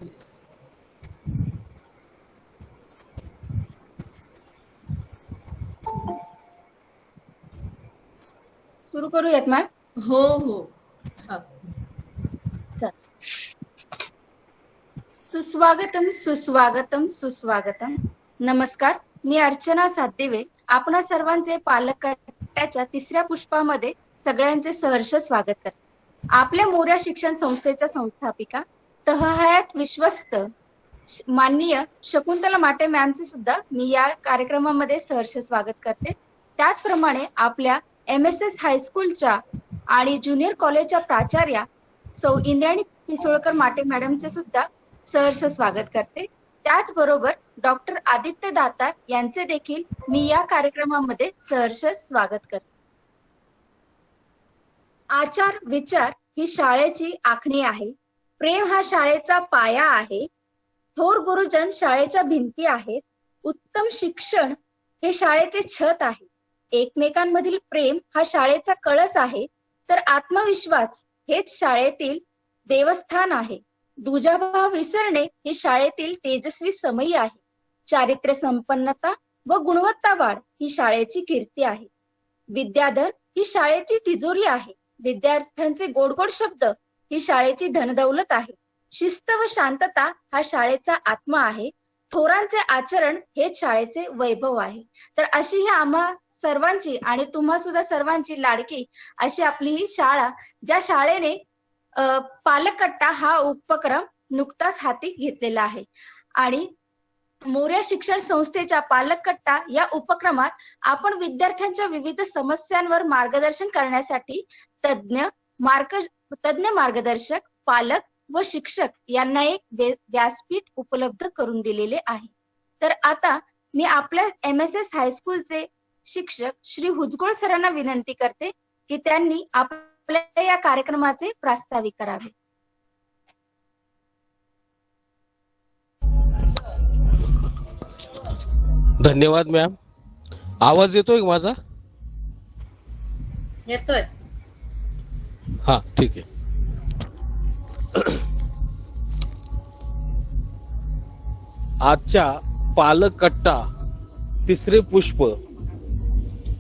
Yes. सुरू करूयात ma'am. हो हो. हा. सुस्वागतम सुस्वागतम सुस्वागतम. नमस्कार, मी अर्चना सातदिवे आपणा सर्वांचे पालक कट्ट्याच्या तिसऱ्या पुष्पामध्ये सगळ्यांचे सहर्ष स्वागत करते. आपल्या मोऱ्या शिक्षण संस्थेच्या संस्थापिका तहयात विश्वस्त माननीय शकुंतला माटे मॅमचे सुद्धा मी या कार्यक्रमामध्ये सहर्ष स्वागत करते. त्याचप्रमाणे आपल्या MSS हायस्कूलच्या आणि ज्युनियर कॉलेजच्या प्राचार्या सौ इंद्राणी पिसोळकर माटे मॅडमचे सुद्धा सहर्ष स्वागत करते. त्याचबरोबर डॉक्टर आदित्य दातार यांचे देखील मी या कार्यक्रमामध्ये सहर्ष स्वागत करते. आचार विचार ही शाळेची आखणी आहे. प्रेम हा शाळेचा पाया आहे. थोर गुरुजन शाळेच्या भिंती आहेत. उत्तम शिक्षण हे शाळेचे छत आहे. एकमेकांमधील प्रेम हा शाळेचा कळस आहे. तर आत्मविश्वास हेच शाळेतील देवस्थान आहे. दुजाभाव विसरणे ही शाळेतील तेजस्वी समयी आहे. चारित्र्य संपन्नता व गुणवत्ता वाढ ही शाळेची कीर्ती आहे. विद्याधन ही शाळेची तिजोरी आहे. विद्यार्थ्यांचे गोड गोड शब्द ही शाळेची धनदौलत आहे. शिस्त व शांतता हा शाळेचा आत्मा आहे. थोरांचे आचरण हेच शाळेचे वैभव आहे. तर अशी ही आम्हा सर्वांची आणि तुम्हा सुद्धा सर्वांची लाडकी अशी आपली ही शाळा, ज्या शाळेने पालक कट्टा हा उपक्रम नुकताच हाती घेतलेला आहे. आणि मोऱ्या शिक्षण संस्थेच्या पालक कट्टा या उपक्रमात आपण विद्यार्थ्यांच्या विविध समस्यांवर मार्गदर्शन करण्यासाठी तज्ञ मार्गदर्शक, पालक व शिक्षक यांना एक व्यासपीठ उपलब्ध करून दिलेले आहे. तर आता मी आपल्या MSS हायस्कूलचे शिक्षक श्री हुजगोळ सरांना विनंती करते की त्यांनी आपल्या या कार्यक्रमाचे प्रास्ताविक करावे. धन्यवाद मॅम. आवाज येतोय माझा? येतोय. हा, ठीक आहे. आजच्या पालक कट्टा तिसरे पुष्प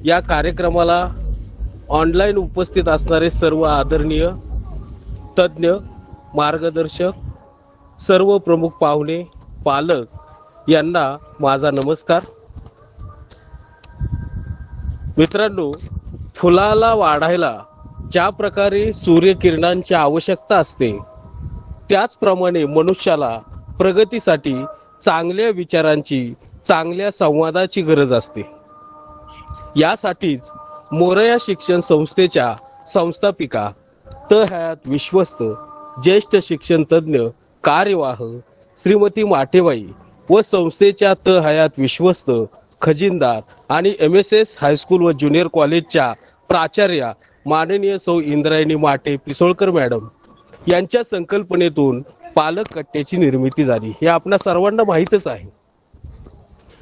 या कार्यक्रमाला ऑनलाईन उपस्थित असणारे सर्व आदरणीय तज्ञ, मार्गदर्शक, सर्व प्रमुख पाहुणे, पालक यांना माझा नमस्कार. मित्रांनो, फुलाला वाढायला ज्या प्रकारे सूर्यकिरणांची आवश्यकता असते, त्याचप्रमाणे मनुष्याला प्रगतीसाठी चांगल्या विचारांची, चांगल्या संवादाची गरज असते. यासाठीच मोरया शिक्षण संस्थेच्या संस्थापिका तहयात विश्वस्त ज्येष्ठ शिक्षण तज्ञ कार्यवाह श्रीमती माटेबाई व संस्थेच्या तहयात विश्वस्त खजिनदार आणि MSS हायस्कूल व ज्युनियर कॉलेजच्या प्राचार्या माननीय सौ इंद्रायणी माटे पिसोळकर मॅडम यांच्या संकल्पनेतून पालक कट्ट्याची निर्मिती झाली. हे आपल्या सर्वांना माहीतच आहे.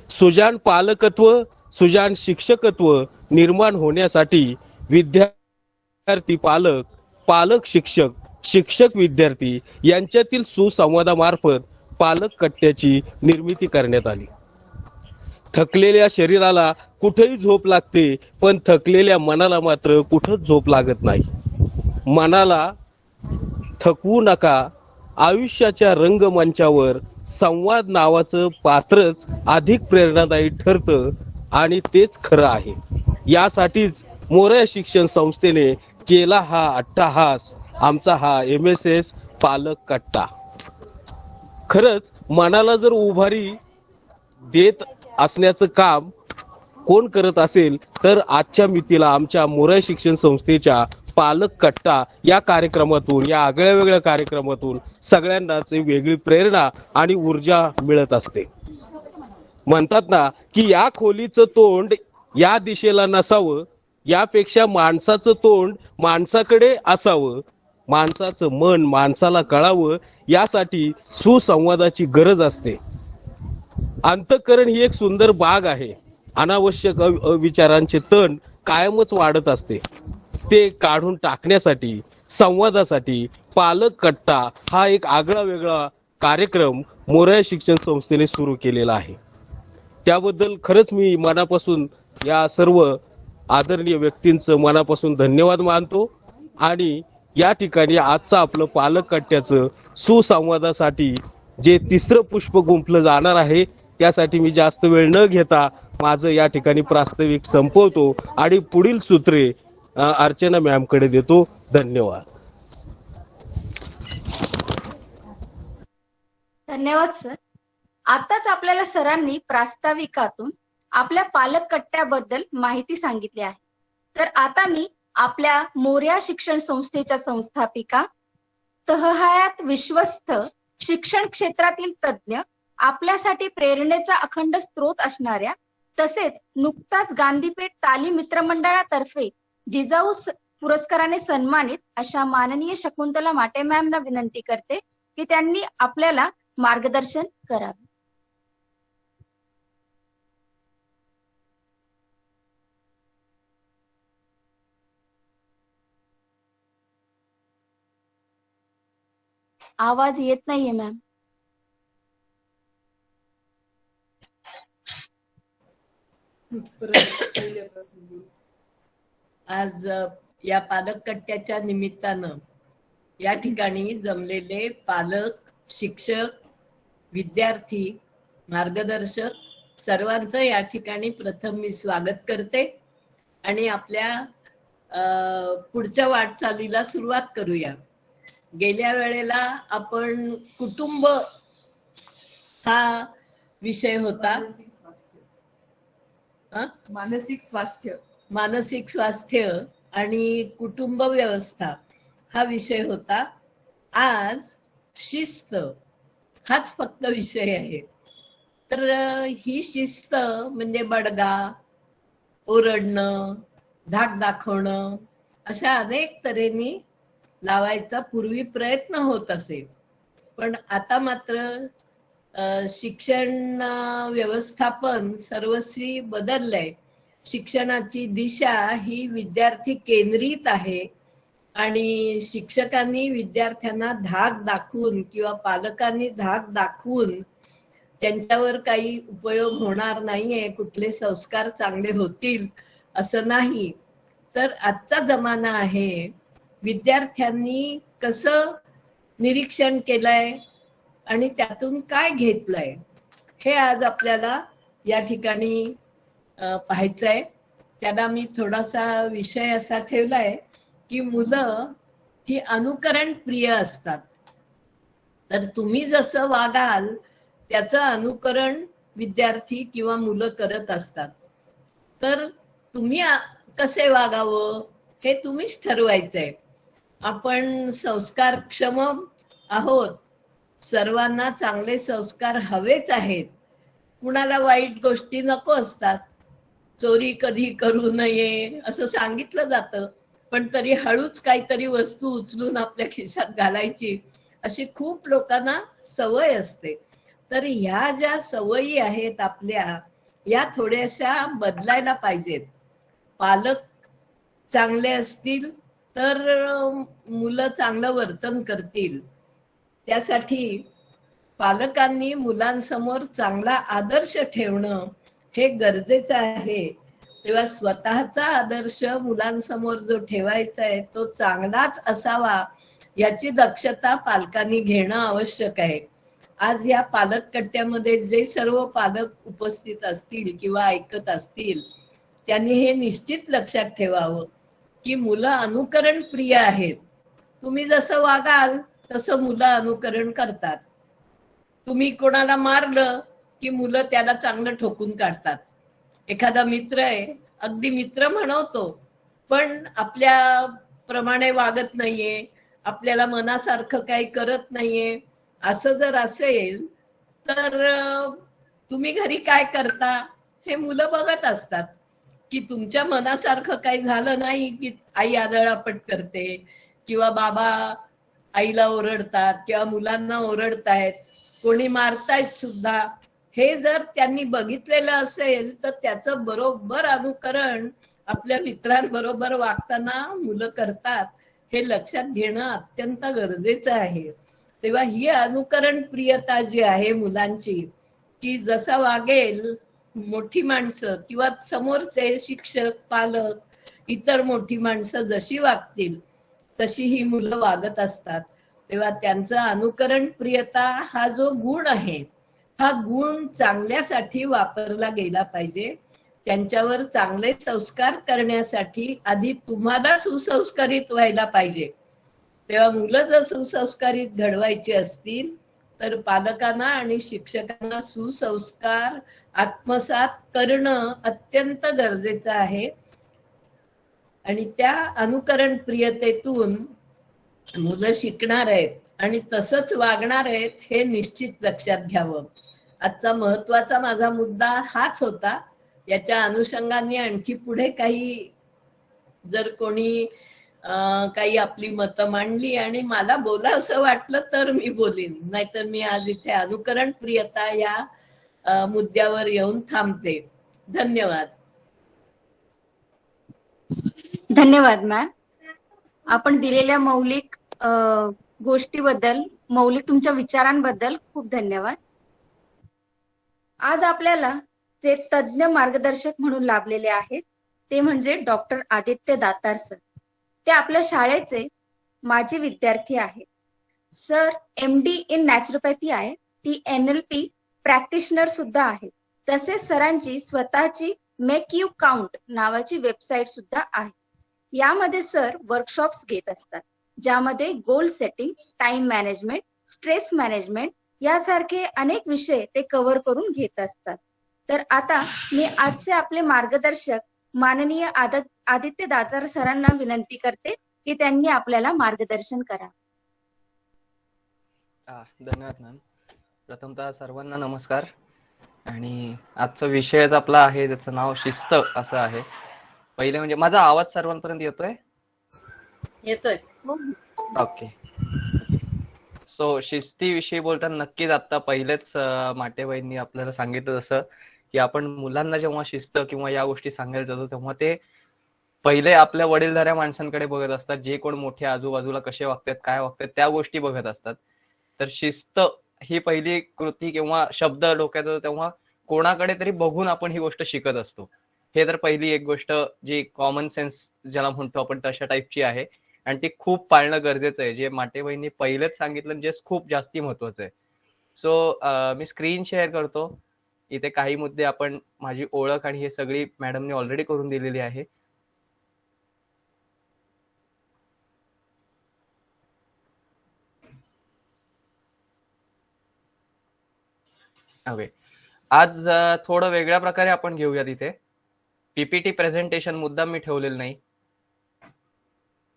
सुजाण पालकत्व, सुजाण शिक्षकत्व निर्माण होण्यासाठी विद्यार्थी पालक, पालक शिक्षक, शिक्षक विद्यार्थी यांच्यातील सुसंवादामार्फत पालक कट्ट्याची निर्मिती करण्यात आली. थकलेल्या शरीराला कुठेही झोप लागते, पण थकलेल्या मनाला मात्र कुठंच झोप लागत नाही. मनाला थकवू नका. आयुष्याच्या रंगमंचावर संवाद नावाचं पात्रच अधिक प्रेरणादायी ठरतं आणि तेच खरं आहे. यासाठीच मोरया शिक्षण संस्थेने केला हा अट्टाहास, आमचा हा MSS पालक कट्टा. खरंच मनाला जर उभारी देत असण्याचं काम कोण करत असेल तर आजच्या मितीला आमच्या मोरया शिक्षण संस्थेच्या पालक कट्टा या कार्यक्रमातून, या आगळ्या वेगळ्या कार्यक्रमातून सगळ्यांनाच वेगळी प्रेरणा आणि ऊर्जा मिळत असते. म्हणतात ना की या खोलीचं तोंड या दिशेला नसावं, यापेक्षा माणसाचं तोंड माणसाकडे असावं, माणसाचं मन माणसाला कळावं, यासाठी सुसंवादाची गरज असते. अंतःकरण ही एक सुंदर बाग आहे. अनावश्यक विचारांचे तण कायमच वाढत असते. ते काढून टाकण्यासाठी, संवादासाठी पालक कट्टा हा एक आगळा वेगळा कार्यक्रम मोरया शिक्षण संस्थेने सुरू केलेला आहे. त्याबद्दल खरंच मी मनापासून या सर्व आदरणीय व्यक्तींचं मनापासून धन्यवाद मानतो. आणि या ठिकाणी आजचं आपलं पालक कट्ट्याचं सुसंवादासाठी जे तिसरं पुष्प गुंफलं जाणार आहे, त्यासाठी मी जास्त वेळ न घेता माझं या ठिकाणी प्रास्ताविक संपवतो आणि पुढील सूत्रे अर्चना मॅमकडे देतो. धन्यवाद. धन्यवाद सर. आताच आपल्याला सरांनी प्रास्ताविकातून आपल्या पालक कट्ट्याबद्दल माहिती सांगितली आहे. तर आता मी आपल्या मोरया शिक्षण संस्थेच्या संस्थापिका, तहहायात विश्वस्त, शिक्षण क्षेत्रातील तज्ज्ञ, आपल्यासाठी प्रेरणेचा अखंड स्रोत असणाऱ्या, तसेच नुकताच गांधीपेठ तालीम मित्रमंडळातर्फे जिजाऊ पुरस्काराने सन्मानित अशा माननीय शकुंतला माटे मॅमना विनंती करते की त्यांनी आपल्याला मार्गदर्शन करावे. आवाज येत नाहीये मॅम. आज या पालक कट्ट्याच्या निमित्तानं या ठिकाणी जमलेले पालक, शिक्षक, विद्यार्थी, मार्गदर्शक सर्वांचं या ठिकाणी प्रथम मी स्वागत करते आणि आपल्या पुढच्या वाटचालीला सुरुवात करूया. गेल्या वेळेला आपण कुटुंब हा विषय होता. मानसिक स्वास्थ्य आणि कुटुंब व्यवस्था हा विषय होता. आज शिस्त हाच फक्त विषय आहे. तर ही शिस्त म्हणजे बडगा, ओरडणं, धाक दाखवणं अशा अनेक तऱ्हेने लावायचा पूर्वी प्रयत्न होत असे. पण आता मात्र शिक्षण व्यवस्थापन सर्वस्वी बदललंय. शिक्षणाची दिशा ही विद्यार्थी केंद्रित आहे आणि शिक्षकांनी विद्यार्थ्यांना धाक दाखवून किंवा पालकांनी धाक दाखवून त्यांच्यावर काही उपयोग होणार नाहीये, कुठले संस्कार चांगले होतील असं नाही. तर आजचा जमाना आहे, विद्यार्थ्यांनी कसं निरीक्षण केलंय आणि त्यातून काय घेतलंय हे आज आपल्याला या ठिकाणी पाहायचंय. त्याला मी थोडासा विषय असा ठेवलाय की मुलं ही अनुकरण प्रिय असतात. तर तुम्ही जसं वागाल त्याचं अनुकरण विद्यार्थी किंवा मुलं करत असतात. तर तुम्ही कसे वागावं हे तुम्हीच ठरवायचंय. आपण संस्कारक्षम आहोत, सर्वांना चांगले संस्कार हवेच आहेत. कुणाला वाईट गोष्टी नको असतात. चोरी कधी करू नये असं सांगितलं जातं, पण तरी हळूच काहीतरी वस्तू उचलून आपल्या खिशात घालायची अशी खूप लोकांना सवय असते. तर ह्या ज्या सवयी आहेत आपल्या, या थोड्याशा बदलायला पाहिजेत. पालक चांगले असतील तर मुलं चांगलं वर्तन करतील. त्यासाठी पालकांनी मुलांसमोर चांगला आदर्श ठेवणं हे गरजेचं आहे. तेव्हा स्वतःचा आदर्श मुलांसमोर जो ठेवायचा आहे तो चांगलाच असावा याची दक्षता पालकांनी घेणं आवश्यक आहे. आज या पालक कट्ट्यामध्ये जे सर्व पालक उपस्थित असतील किंवा ऐकत असतील त्यांनी हे निश्चित लक्षात ठेवावं की मुलं अनुकरण प्रिय आहेत. तुम्ही जसं वागाल तसं मुलं अनुकरण करतात. तुम्ही कोणाला मारलं की मुलं त्याला चांगलं ठोकून काढतात. एखादा मित्र आहे, अगदी मित्र म्हणवतो, पण आपल्या प्रमाणे वागत नाहीये, आपल्याला मनासारखं काही करत नाहीये, असं जर असेल तर तुम्ही घरी काय करता हे मुलं बघत असतात. की तुमच्या मनासारखं काही झालं नाही की आई आदळापट करते किंवा बाबा आईला ओरडतात किंवा मुलांना ओरडतायत, कोणी मारतायत सुद्धा. हे जर त्यांनी बघितलेलं असेल तर त्याचं बरोबर अनुकरण आपल्या मित्रांबरोबर वागताना मुलं करतात. हे लक्षात घेणं अत्यंत गरजेचं आहे. तेव्हा ही अनुकरण प्रियता जी आहे मुलांची, की जसा वागेल मोठी माणसं किंवा समोरचे शिक्षक, पालक, इतर मोठी माणसं जशी वागतील तशी ही मुलं वागत असतात. तेव्हा त्यांचं अनुकरण प्रियता हा जो गुण आहे, हा गुण चांगल्यासाठी वापरला गेला पाहिजे. त्यांच्यावर चांगले संस्कार करण्यासाठी आधी तुम्हाला सुसंस्कारित व्हायला पाहिजे. तेव्हा मुलं जर सुसंस्कारित घडवायची असतील तर पालकांना आणि शिक्षकांना सुसंस्कार आत्मसात करणं अत्यंत गरजेचं आहे. आणि त्या अनुकरण प्रियतेतून मुलं शिकणार आहेत आणि तसंच वागणार आहेत हे निश्चित लक्षात घ्यावं. आजचा महत्वाचा माझा मुद्दा हाच होता. याच्या अनुषंगाने आणखी पुढे काही जर कोणी काही आपली मतं मांडली आणि मला बोला असं वाटलं तर मी बोलीन, नाहीतर मी आज इथे अनुकरण प्रियता या मुद्द्यावर येऊन थांबते. धन्यवाद. धन्यवाद मॅम. आपण दिलेल्या मौलिक गोष्टीबद्दल, मौलिक तुमच्या विचारांबद्दल खूप धन्यवाद. आज आपल्याला जे तज्ञ मार्गदर्शक म्हणून लाभलेले आहेत ते म्हणजे डॉक्टर आदित्य दातार सर. ते आपल्या शाळेचे माजी विद्यार्थी आहेत. सर MD इन नॅचरोपॅथी आहे, ती NLP प्रॅक्टिशनर सुद्धा आहे. तसेच सरांची स्वतःची मेक यू काउंट नावाची वेबसाईट सुद्धा आहे. यामध्ये सर वर्कशॉप्स घेत असतात, ज्यामध्ये goal setting, time management, stress management यासारखे अनेक विषय ते कव्हर करून घेत असतात. तर आता मी आजचे आपले मार्गदर्शक माननीय आदित्य दातार सरांना विनंती करते की त्यांनी आपल्याला मार्गदर्शन करा. धन्यवाद मॅम. प्रथमतः सर्वांना नमस्कार. आणि आजचा विषयच आपला आहे, त्याचं नाव शिस्त असं आहे. पहिले म्हणजे माझा आवाज सर्वांपर्यंत येतोय? येतोय. ओके. सो शिस्तीविषयी बोलताना नक्कीच आता पहिलेच माटेबाईंनी आपल्याला सांगितलं जसं की आपण मुलांना जेव्हा शिस्त किंवा या गोष्टी सांगायला जातो तेव्हा ते पहिले आपल्या वडीलधाऱ्या माणसांकडे बघत असतात, जे कोण मोठे आजूबाजूला कसे वागतात, काय वागतात त्या गोष्टी बघत असतात. तर शिस्त ही पहिली कृती किंवा शब्द डोक्यात येतो तेव्हा कोणाकडे तरी बघून आपण ही गोष्ट शिकत असतो. हे तर पहिली एक गोष्ट जी कॉमन सेन्स ज्याला म्हणतो आपण तशा टाईपची आहे आणि ती खूप पाळणं गरजेचं आहे, जे माटेबाईंनी पहिलेच सांगितलं जे खूप जास्ती महत्वाचं आहे. सो मी स्क्रीन शेअर करतो. इथे काही मुद्दे आपण माझी ओळख आणि हे सगळी मॅडमने ऑलरेडी करून दिलेली आहे. ओके. आज थोडं वेगळ्या प्रकारे आपण घेऊया. तिथे PPT प्रेझेंटेशन मुद्दाम मी ठेवलेलं नाही.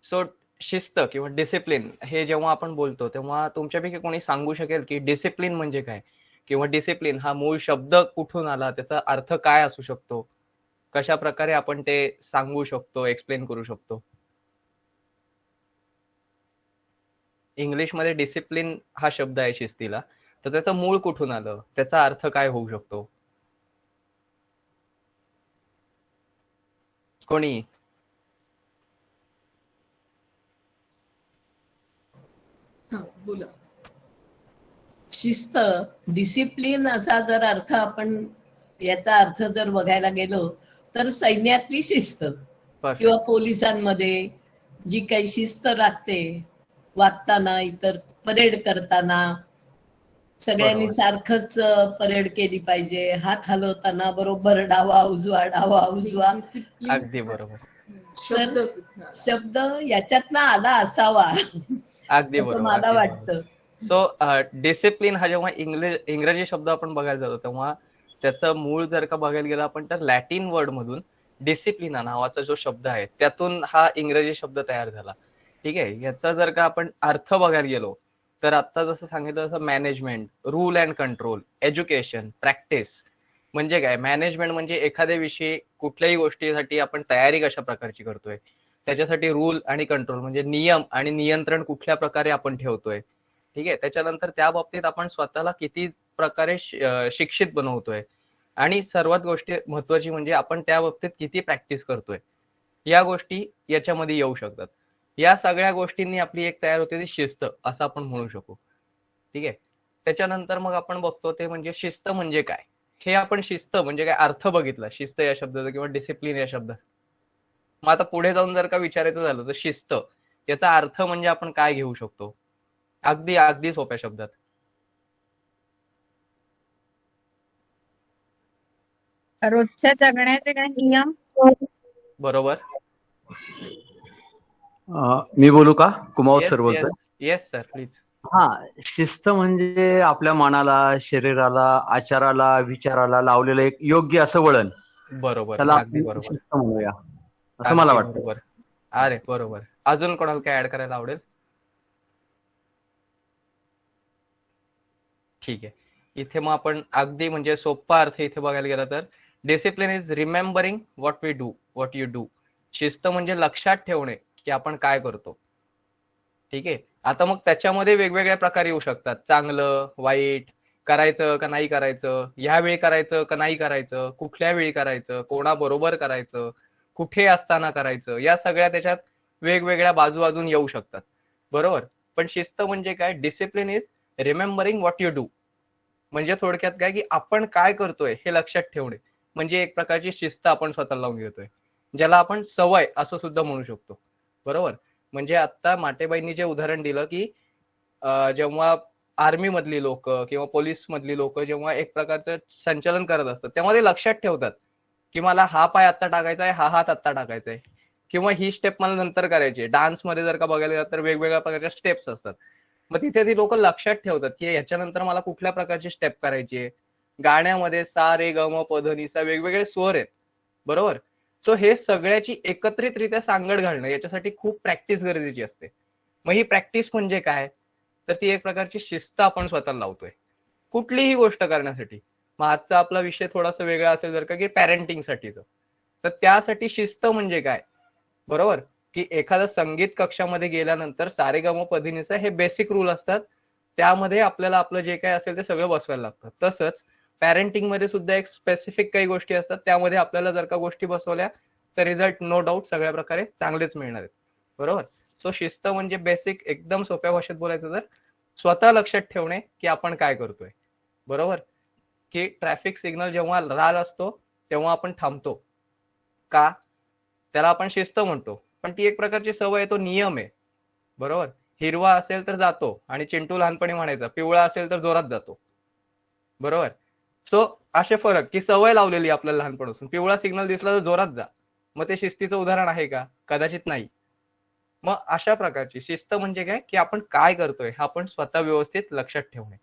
सो शिस्त किंवा डिसिप्लिन हे जेव्हा आपण बोलतो तेव्हा तुमच्यापैकी कोणी सांगू शकेल की डिसिप्लिन म्हणजे काय, किंवा डिसिप्लिन हा मूळ शब्द कुठून आला, त्याचा अर्थ काय असू शकतो, कशा प्रकारे आपण ते सांगू शकतो, एक्सप्लेन करू शकतो? इंग्लिशमध्ये डिसिप्लिन हा शब्द आहे शिस्तीला, तर त्याचं मूळ कुठून आलं, त्याचा अर्थ काय होऊ शकतो? कोणी? बोला. शिस्त, डिसिप्लिन असा जर अर्थ आपण याचा अर्थ जर बघायला गेलो तर सैन्यातली शिस्त किंवा पोलिसांमध्ये जी काही शिस्त लागते, वागताना, इतर परेड करताना सगळ्यांनी सारखंच परेड केली पाहिजे, हात हलवताना बरोबर डावा उजवा डावा उजवा. अगदी बरोबर. शब्द याच्यातनं आला असावा, अगदी बरोबर मला वाटतं. सो डिसिप्लिन हा जेव्हा इंग्रजी शब्द आपण बघायला जातो तेव्हा त्याचं मूळ जर का बघायला गेलं आपण तर लॅटिन वर्ड मधून डिसिप्लिना नावाचा जो शब्द आहे त्यातून हा इंग्रजी शब्द तयार झाला. ठीक आहे. याचा जर का आपण अर्थ बघायला गेलो तर आता जसं सांगितलं तसं management, rule and control, education, practice म्हणजे काय? मॅनेजमेंट म्हणजे एखाद्या विषयी कुठल्याही गोष्टीसाठी आपण तयारी कशा प्रकारची करतोय, त्याच्यासाठी रूल आणि कंट्रोल म्हणजे नियम आणि नियंत्रण कुठल्या प्रकारे आपण ठेवतोय. ठीक आहे. त्याच्यानंतर त्या बाबतीत आपण स्वतःला किती प्रकारे शिक्षित बनवतोय आणि सर्वात गोष्टी महत्वाची म्हणजे आपण त्या बाबतीत किती प्रॅक्टिस करतोय, या गोष्टी याच्यामध्ये येऊ शकतात. या सगळ्या गोष्टींनी आपली एक तयार होते ती शिस्त असं आपण म्हणू शकू. ठीक आहे. त्याच्यानंतर मग आपण बघतो ते म्हणजे शिस्त म्हणजे काय. हे आपण शिस्त म्हणजे काय अर्थ बघितला शिस्त या शब्दाचा किंवा डिसिप्लिन या शब्दाचा. मग आता पुढे जाऊन जर का विचारायचं झालं तर शिस्त याचा अर्थ म्हणजे आपण काय घेऊ शकतो, अगदी अगदी सोप्या शब्दात. रोजच्या जगण्याचे काही नियम. बरोबर. मी बोलू का? कुमावत येस सर बोलतोय. Yes yes sir please. हा, शिस्त म्हणजे आपल्या मनाला, शरीराला, आचाराला, विचाराला लावलेलं एक योग्य असं वळण. बरोबर, त्याला अगदी आपण बरोबर, शिस्त म्हणूया असं मला अगदी वाटतं. बरोबर. अरे बरोबर. अजून कोणाला काय ऍड करायला आवडेल? ठीक आहे. इथे मग आपण अगदी म्हणजे सोपा अर्थ इथे बघायला गेला तर discipline is remembering what we do, what you do. शिस्त म्हणजे लक्षात ठेवणे की आपण काय करतो. ठीक आहे. आता मग त्याच्यामध्ये वेगवेगळ्या प्रकार येऊ शकतात, चांगलं वाईट, करायचं का नाही करायचं, ह्या वेळी करायचं का नाही करायचं, कुठल्या वेळी करायचं, कोणाबरोबर करायचं, कुठे असताना करायचं, या सगळ्या त्याच्यात वेगवेगळ्या बाजू अजून येऊ शकतात. बरोबर. पण शिस्त म्हणजे काय, discipline is remembering what you do. म्हणजे थोडक्यात काय की आपण काय करतोय हे लक्षात ठेवणे म्हणजे एक प्रकारची शिस्त आपण स्वतःला लावून घेतोय, ज्याला आपण सवय असं सुद्धा म्हणू शकतो. बरोबर. म्हणजे आता माटेबाईंनी जे उदाहरण दिलं की जेव्हा आर्मी मधली लोक किंवा पोलीस मधली लोक जेव्हा एक प्रकारचं संचलन करत असतात तेव्हा ते लक्षात ठेवतात की मला हा पाय आत्ता टाकायचा आहे, हा हात आत्ता टाकायचा आहे, किंवा ही स्टेप मला नंतर करायची आहे. डान्समध्ये जर का बघायला गेलं तर वेगवेगळ्या प्रकारच्या स्टेप्स असतात. मग तिथे ती लोक लक्षात ठेवतात की याच्यानंतर मला कुठल्या प्रकारची स्टेप करायची आहे. गाण्यामध्ये सा रे ग म प ध नि सा वेगवेगळे स्वर आहेत. बरोबर. सो हे सगळ्याची एकत्रितरित्या सांगड घालणं याच्यासाठी खूप प्रॅक्टिस गरजेची असते. मग ही प्रॅक्टिस म्हणजे काय, तर ती एक प्रकारची शिस्त आपण स्वतःला लावतोय कुठलीही गोष्ट करण्यासाठी. मग आजचा आपला विषय थोडासा वेगळा असेल जर का की पॅरेंटिंगसाठीच, तर त्यासाठी शिस्त म्हणजे काय. बरोबर. की एखादा संगीत कक्षामध्ये गेल्यानंतर सारेगम पधीनीचा हे बेसिक रूल असतात, त्यामध्ये आपल्याला आपलं जे काय असेल ते सगळं बसवायला लागतं. तसंच पॅरेंटिंग मध्ये सुद्धा एक स्पेसिफिक काही गोष्टी असतात, त्यामध्ये आपल्याला जर का गोष्टी बसवल्या तर रिझल्ट नो डाऊट सगळ्या प्रकारे चांगलेच मिळणार आहेत. बरोबर. सो शिस्त म्हणजे बेसिक एकदम सोप्या भाषेत बोलायचं तर स्वतः लक्षात ठेवणे की आपण काय करतोय. बरोबर. की ट्रॅफिक सिग्नल जेव्हा लाल असतो तेव्हा आपण थांबतो का, त्याला आपण शिस्त म्हणतो. पण ती एक प्रकारची सवय आहे, तो नियम आहे. बरोबर. हिरवा असेल तर जातो, आणि चिंटू लहानपणी म्हणायचा पिवळा असेल तर जोरात जातो. बरोबर. सो असे फरक की सवय लावलेली आपल्याला लहानपणापासून, पिवळा सिग्नल दिसला तर जोरात जा. मग ते शिस्तीचं उदाहरण आहे का, कदाचित नाही. मग अशा प्रकारची शिस्त म्हणजे काय की आपण काय करतोय हे आपण स्वतः व्यवस्थित लक्षात ठेवणे.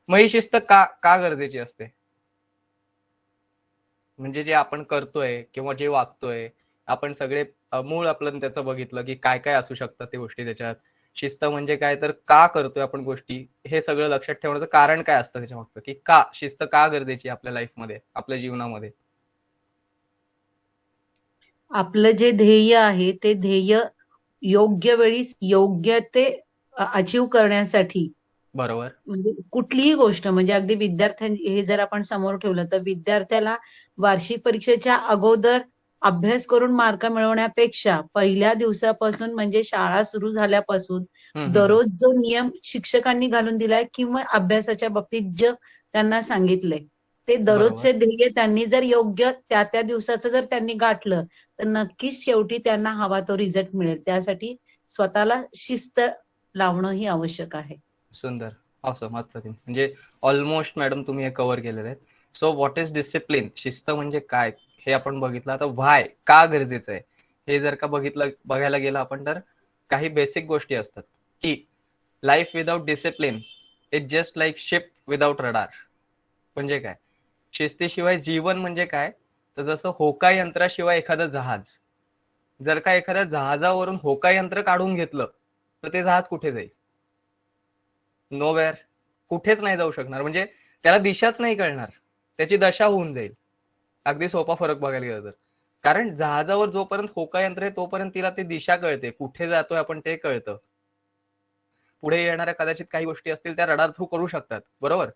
मग ही शिस्त का का गरजेची असते, म्हणजे जे आपण करतोय किंवा जे वागतोय आपण सगळे मूळ आपलं त्याचं बघितलं की काय काय असू शकतात ते गोष्टी त्याच्यात. शिस्त म्हणजे काय तर का करतोय आपण गोष्टी हे सगळं लक्षात ठेवण्याचं कारण काय असतं त्याच्या मागचं, की का शिस्त का गरजेची आपल्या लाईफमध्ये, आपल्या जीवनामध्ये. आपलं जे ध्येय आहे ते ध्येय योग्य वेळी योग्य ते अचीव करण्यासाठी, बरोबर. म्हणजे कुठलीही गोष्ट, म्हणजे अगदी हे जर आपण समोर ठेवलं तर विद्यार्थ्याला वार्षिक परीक्षेच्या अगोदर अभ्यास करून मार्क मिळवण्यापेक्षा पहिल्या दिवसापासून म्हणजे शाळा सुरू झाल्यापासून दररोज जो नियम शिक्षकांनी घालून दिलाय किंवा अभ्यासाच्या बाबतीत जे त्यांना सांगितलंय ते दररोजचे ध्येय त्यांनी जर योग्य त्या दिवसाचं जर त्यांनी गाठलं तर नक्कीच शेवटी त्यांना हवा तो रिझल्ट मिळेल. त्यासाठी स्वतःला शिस्त लावणं ही आवश्यक आहे. सुंदर. ऑसम. अप्रतिम. म्हणजे ऑलमोस्ट मॅडम तुम्ही हे कव्हर केलेलं आहे. सो व्हॉट इज डिसिप्लिन, शिस्त म्हणजे काय हे आपण बघितलं. आता व्हाय, का गरजेचं आहे हे जर का बघायला गेलं आपण तर काही बेसिक गोष्टी असतात की life without discipline is just like ship without radar. म्हणजे काय, शिस्तीशिवाय जीवन म्हणजे काय, तर जसं होका यंत्राशिवाय एखादं जहाज, जर का एखाद्या जहाजावरून होका यंत्र काढून घेतलं तर ते जहाज कुठे जाईल, नोवेअर, कुठेच नाही जाऊ शकणार. म्हणजे त्याला दिशाच नाही कळणार, त्याची दशा होऊन जाईल. अगदी सोपा फरक बघायला गेला तर, कारण जहाजावर जोपर्यंत होका यंत्र आहे तोपर्यंत तिला ती दिशा कळते, कुठे जातोय आपण ते कळतं. पुढे येणाऱ्या कदाचित काही गोष्टी असतील त्या रडार थ्रू करू शकतात. बरोबर.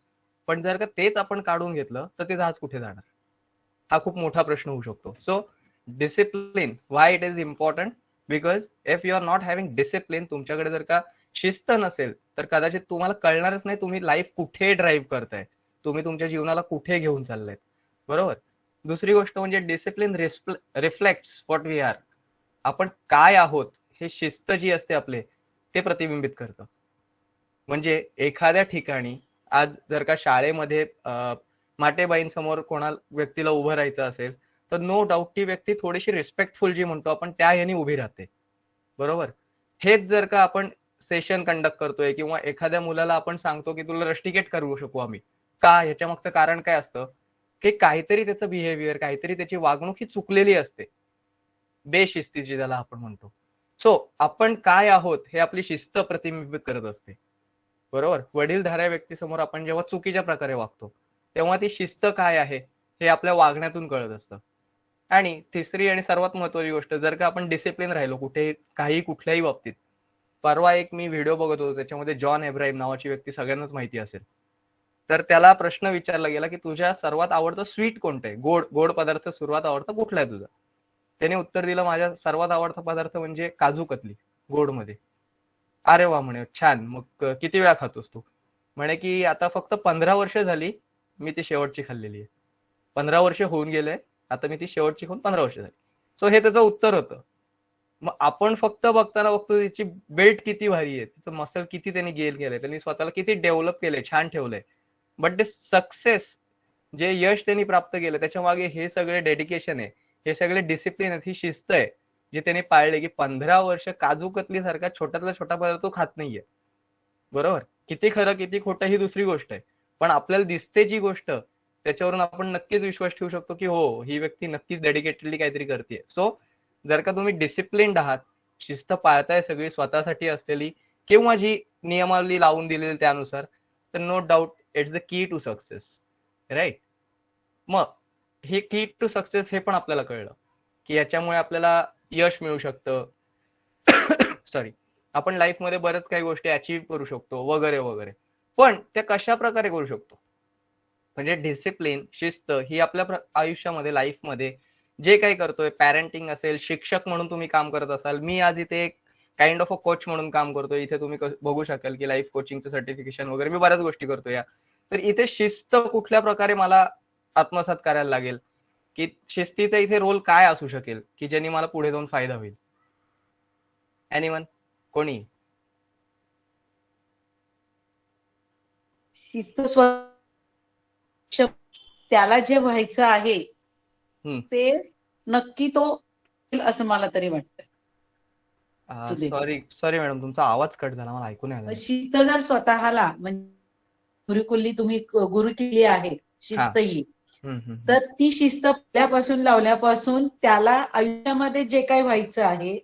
पण जर का तेच आपण काढून घेतलं तर ते जहाज कुठे जाणार, हा खूप मोठा प्रश्न होऊ शकतो. So discipline, why it is important, because if you are not having discipline, तुमच्याकडे जर का शिस्त नसेल तर कदाचित तुम्हाला कळणारच नाही तुम्ही लाईफ कुठे ड्राईव्ह करताय, तुम्ही तुमच्या जीवनाला कुठे घेऊन चाललाय. बरोबर. दुसरी गोष्ट म्हणजे discipline reflects what we are. आपण काय आहोत हे शिस्त जी असते आपले ते प्रतिबिंबित करतं. म्हणजे एखाद्या ठिकाणी आज जर का शाळेमध्ये माटेबाईंसमोर कोणा व्यक्तीला उभं राहायचं असेल तर नो डाऊट ती व्यक्ती थोडीशी रिस्पेक्टफुल जी म्हणतो आपण त्या ह्यानी उभी राहते. बरोबर. हेच जर का आपण सेशन कंडक्ट करतोय किंवा एखाद्या मुलाला आपण सांगतो की तुला रस्टिकेट करू शकू आम्ही, का, ह्याच्या मागचं कारण काय असतं की काहीतरी त्याचं बिहेवियर, काहीतरी त्याची वागणूक ही चुकलेली असते, बेशिस्तीची ज्याला आपण म्हणतो. सो आपण काय आहोत हे आपली शिस्त प्रतिबिंबित करत असते. बरोबर. वडीलधाऱ्या व्यक्तीसमोर आपण जेव्हा चुकीच्या प्रकारे वागतो तेव्हा ती शिस्त काय आहे हे आपल्या वागण्यातून कळत असतं. आणि तिसरी आणि सर्वात महत्वाची गोष्ट, जर का आपण डिसिप्लिन राहिलो कुठे काही कुठल्याही बाबतीत. परवा एक मी व्हिडिओ बघत होतो, त्याच्यामध्ये जॉन एब्राहिम नावाची व्यक्ती सगळ्यांनाच माहिती असेल. तर त्याला प्रश्न विचारला गेला की तुझ्या सर्वात आवडतं स्वीट कोणतं आहे, गोड गोड पदार्थ सर्वात आवडता कुठला आहे तुझा. त्याने उत्तर दिलं माझा सर्वात आवडता पदार्थ म्हणजे काजू कतली गोड मध्ये. अरे वा म्हणे, छान, मग किती वेळा खातोस तू. म्हणे की आता फक्त 15 वर्ष झाली मी ती शेवटची खाल्लेली आहे. 15 वर्ष होऊन गेले, आता मी ती शेवटची खाऊन 15 वर्ष झाली. सो हे त्याचं उत्तर होतं. मग आपण फक्त बघताना बघतो त्याची बेल्ट किती भारी आहे, त्याचं मसल किती त्यांनी गेन केलंय, त्यांनी स्वतःला किती डेव्हलप केलंय, छान ठेवलंय. बट ते सक्सेस, जे यश त्यांनी प्राप्त केलं त्याच्या मागे हे सगळे डेडिकेशन आहे, हे सगळे डिसिप्लिन आहे, ही शिस्त आहे जे त्यांनी पाळले. की 15 वर्ष काजू कतली सारखा छोट्यातला छोटा पदार्थ तो खात नाहीये. बरोबर. किती खरं किती खोटं ही दुसरी गोष्ट आहे, पण आपल्याला दिसते जी गोष्ट त्याच्यावरून आपण नक्कीच विश्वास ठेवू शकतो की हो, ही व्यक्ती नक्कीच डेडिकेटेडली काहीतरी करते. सो जर का तुम्ही डिसिप्लिन्ड आहात, शिस्त पाळताय सगळी स्वतःसाठी असलेली किंवा जी नियमावली लावून दिलेली त्यानुसार, तर no doubt it's the key to success. Right. मग हे की टू सक्सेस हे पण आपल्याला कळलं की याच्यामुळे आपल्याला यश मिळू शकतं. सॉरी, आपण लाईफमध्ये बरेच काही गोष्टी अचीव्ह करू शकतो वगैरे वगैरे. पण त्या कशा प्रकारे करू शकतो, म्हणजे डिसिप्लिन, शिस्त ही आपल्या आयुष्यामध्ये, लाईफमध्ये जे काही करतोय, पॅरेंटिंग असेल, शिक्षक म्हणून तुम्ही काम करत असाल, मी आज इथे एक काइंड ऑफ अ कोच म्हणून काम करतोय, इथे तुम्ही बघू शकाल की लाईफ कोचिंगचं सर्टिफिकेशन वगैरे मी बऱ्याच गोष्टी करतो या. तर इथे शिस्त कुठल्या प्रकारे मला आत्मसात करायला लागेल, की शिस्तीचा इथे रोल काय असू शकेल की ज्यांनी मला पुढे जाऊन फायदा होईल. एनीवन, कोणी? शिस्त त्याला जे व्हायचं आहे ते नक्की तो होईल असं मला तरी वाटतं. सॉरी मॅडम, तुमचा आवाज कट झाला, मला ऐकू नाही आलं. शिस्त जर स्वतःला, म्हणजे गुरुकुल्ली तुम्ही गुरु केली आहे शिस्त ही, तर ती शिस्त पहिल्यापासून लावल्यापासून त्याला आयुष्यामध्ये जे काही व्हायचं आहे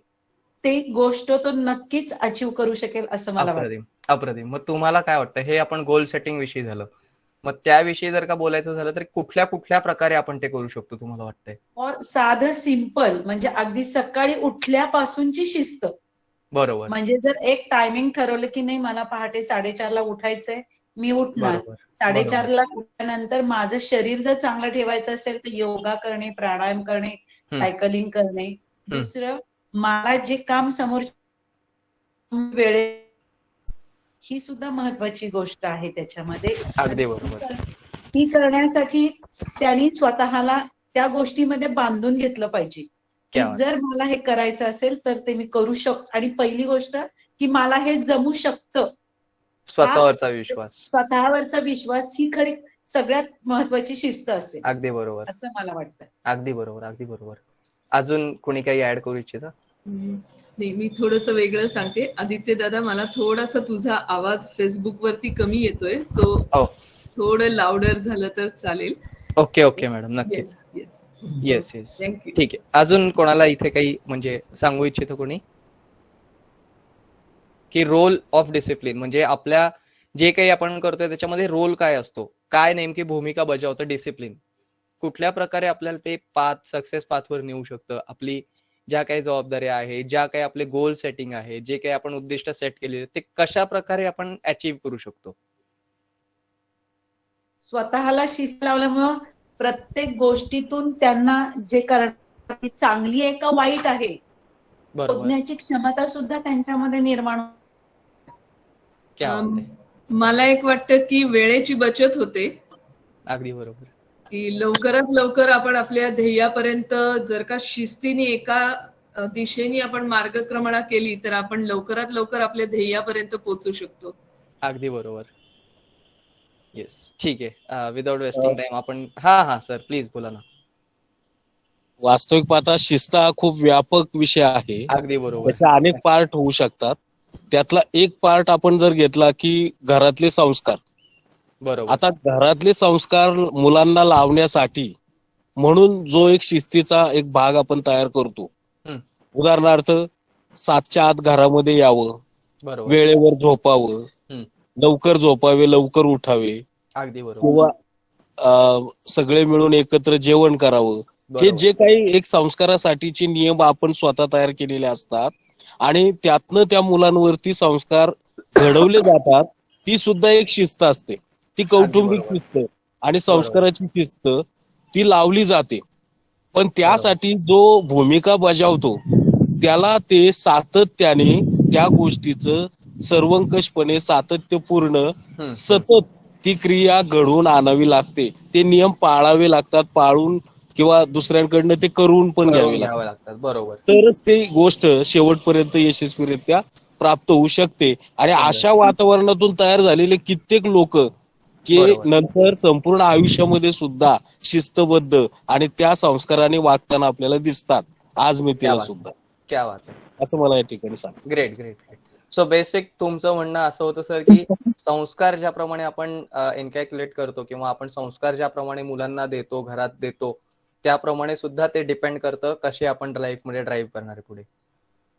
ते गोष्ट तो नक्कीच अचीव करू शकेल असं मला वाटतं. अप्रतिम. मग तुम्हाला काय वाटतं, हे आपण गोल सेटिंग विषयी झालं, मग त्याविषयी जर का बोलायचं झालं तर कुठल्या कुठल्या प्रकारे आपण ते करू शकतो तुम्हाला वाटतंय? और साधं सिंपल, म्हणजे अगदी सकाळी उठल्यापासूनची शिस्त. बरोबर. म्हणजे जर एक टायमिंग ठरवलं की नाही मला पहाटे 4:30ला उठायचंय, मी उठणार. 4:30ला उठल्यानंतर माझं शरीर जर चांगलं ठेवायचं असेल तर योगा करणे, प्राणायाम करणे, सायकलिंग करणे. दुसरं, मला जे काम समोर वेळे, ही सुद्धा महत्वाची गोष्ट आहे त्याच्यामध्ये. अगदी बरोबर. ती करण्यासाठी त्यांनी स्वतःला त्या गोष्टीमध्ये बांधून घेतलं पाहिजे की जर मला हे करायचं असेल तर ते मी करू शकतो. आणि पहिली गोष्ट की मला हे जमू शकतं, स्वतःवरचा विश्वास ही खरी सगळ्यात महत्वाची शिस्त असेल. अगदी बरोबर, असं मला वाटतं. अगदी बरोबर, अगदी बरोबर. अजून कोणी काही ऍड करू इच्छिता? नाही, मी थोडंसं वेगळं सांगते. आदित्य दादा, मला थोडासा तुझा आवाज फेसबुक वरती कमी येतोय, सो थोडं लाऊडर झालं तर चालेल. ओके मॅडम, नक्कीच. येस. ठीक आहे. अजून कोणाला इथे काही म्हणजे सांगू इच्छितो कोणी, की रोल ऑफ डिसिप्लिन म्हणजे आपल्या जे काही आपण करतोय त्याच्यामध्ये रोल काय असतो, काय नेमकी भूमिका बजावतं डिसिप्लिन, कुठल्या प्रकारे आपल्याला ते सक्सेस पाथवर नेऊ शकतं, आपली ज्या काही जबाबदाऱ्या आहे, ज्या काही आपले गोल सेटिंग आहे, जे काही आपण उद्दिष्ट सेट केलेले ते कशा प्रकारे आपण अचीव्ह करू शकतो. स्वतःला शिस्त लावल्यामुळं प्रत्येक गोष्टीतून त्यांना जे करण्याची चांगली आहे का वाईट आहे बघण्याची क्षमता सुद्धा त्यांच्यामध्ये निर्माण. क्या अम, बात आहे. मला एक वाटतं की वेळेची बचत होते, अगदी बरोबर. की लवकरात लवकर आपण आपल्या ध्येयापर्यंत जर का शिस्तीने एका दिशेने आपण मार्गक्रमणा केली तर आपण लवकरात लवकर आपल्या ध्येयापर्यंत पोहोचू शकतो. अगदी बरोबर. येस, ठीक आहे. विदाउट वेस्टिंग टाइम आपण हा सर प्लीज बोला ना. वास्तविक पाहता शिस्त हा खूप व्यापक विषय आहे. अगदी बरोबर. त्याचे अनेक पार्ट होऊ शकतात. त्यातला एक पार्ट आपण जर घेतला की घरातले संस्कार. बरोबर. आता घरातले संस्कार मुलांना लावण्यासाठी म्हणून जो एक शिस्तीचा एक भाग आपण तयार करतो. हम्म. उदाहरणार्थ 7च्या आत घरामध्ये यावं, बरोबर. वेळेवर झोपावं, हम्म. लवकर झोपावे, लवकर उठावे अगदी बरोबर. किंवा सगळे मिळून एकत्र जेवण करावं. हे बरोबर. जे काही एक संस्कारासाठीचे नियम आपण स्वतः तयार केलेले असतात आणि त्यातनं त्या मुलांवरती संस्कार घडवले जातात, ती सुद्धा एक शिस्त असते. ती कौटुंबिक बरोबर. शिस्त आणि संस्काराची शिस्त ती लावली जाते. पण त्यासाठी जो भूमिका बजावतो त्याला ते सातत्याने त्या गोष्टीचं सर्वंकषपणे सातत्यपूर्ण हम्म. सतत ती क्रिया घडवून आणावी लागते. ते नियम पाळावे लागतात. पाळून किंवा दुसऱ्यांकडनं ते करून पण घ्यावे लागतात. घ्यावं लागतात. बरोबर. तरच ते गोष्ट शेवटपर्यंत यशस्वीरित्या प्राप्त होऊ शकते. आणि अशा वातावरणातून तयार झालेले कित्येक लोक की बरोबर. नंतर संपूर्ण आयुष्यामध्ये सुद्धा शिस्तबद्ध आणि त्या संस्काराने वागताना आपल्याला दिसतात. आज मी तिला सुद्धा क्या बात आहे. असं मला या ठिकाणी सांग. Great great great. So basic तुमचं म्हणणं असं होतं सर की संस्कार ज्याप्रमाणे आपण इनकॅल्क्युलेट करतो किंवा आपण संस्कार ज्याप्रमाणे मुलांना देतो, घरात देतो, त्याप्रमाणे सुद्धा ते डिपेंड करतं कसे आपण लाईफमध्ये ड्राईव्ह करणार आहे पुढे.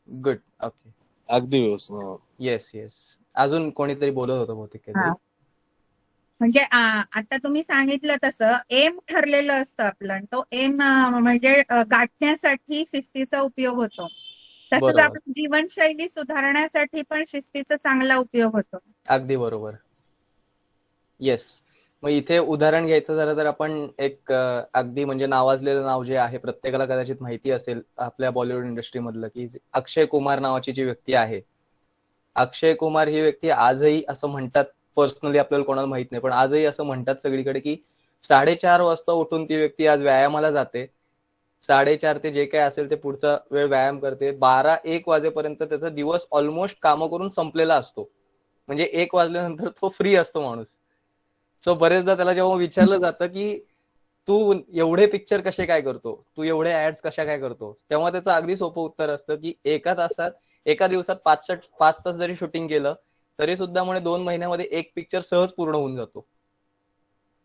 गुड. ओके. अगदी व्यवस्थित. Yes yes. अजून कोणीतरी बोलत होतं बहुतेक काहीतरी. म्हणजे आता तुम्ही सांगितलं तसं एम ठरलेलं असतं आपलं आणि तो एम म्हणजे गाठण्यासाठी शिस्तीचा उपयोग होतो. तसंच बरोबर. आपण जीवनशैली सुधारण्यासाठी पण शिस्तीचा चांगला उपयोग होतो. अगदी बरोबर. येस. मग इथे उदाहरण घ्यायचं झालं तर आपण एक अगदी म्हणजे नावाजलेलं नाव जे आहे, प्रत्येकाला कदाचित माहिती असेल आपल्या बॉलिवूड इंडस्ट्रीमधलं, की अक्षय कुमार नावाची जी व्यक्ती आहे. अक्षय कुमार ही व्यक्ती आजही असं म्हणतात, पर्सनली आपल्याला कोणाला माहित नाही, पण आजही असं म्हणतात सगळीकडे की 4:30 वाजता उठून ती व्यक्ती आज व्यायामाला जाते. 4:30 ते जे काय असेल ते पुढचा वेळ व्यायाम करते. 12-1 वाजेपर्यंत त्याचा दिवस ऑलमोस्ट कामं करून संपलेला असतो. म्हणजे 1 वाजल्यानंतर तो फ्री असतो माणूस. सो बरेचदा त्याला जेव्हा विचारलं जातं की तू एवढे पिक्चर कसे काय करतो, तू एवढे ऍड्स कशा काय करतो, तेव्हा त्याचं अगदी सोपं उत्तर असतं की एका दिवसात 5 तास जरी शूटिंग केलं तरी सुद्धा म्हणे 2 महिन्यामध्ये एक पिक्चर सहज पूर्ण होऊन जातो.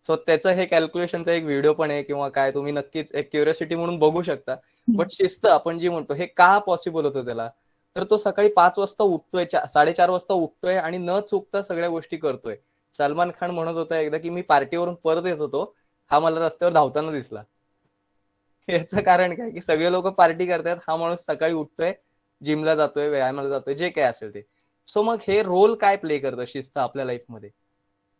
सो त्याचं हे कॅल्क्युलेशनचा एक व्हिडिओ पण आहे किंवा काय, तुम्ही नक्कीच एक क्युरियोसिटी म्हणून बघू शकता. बट शिस्त आपण जी म्हणतो हे का पॉसिबल होतं त्याला, तर तो सकाळी 5 वाजता उठतोय, 4:30 वाजता उठतोय आणि न चुकता सगळ्या गोष्टी करतोय. सलमान खान म्हणत होता एकदा की मी पार्टीवरून परत येत होतो, हा मला रस्त्यावर धावताना दिसला. याचं कारण काय की सगळे लोक पार्टी करतात, हा माणूस सकाळी उठतोय, जिमला जातोय, व्यायामाला जातोय, जे काय असेल ते. सो मग हे रोल काय प्ले करतं शिस्त आपल्या लाईफमध्ये,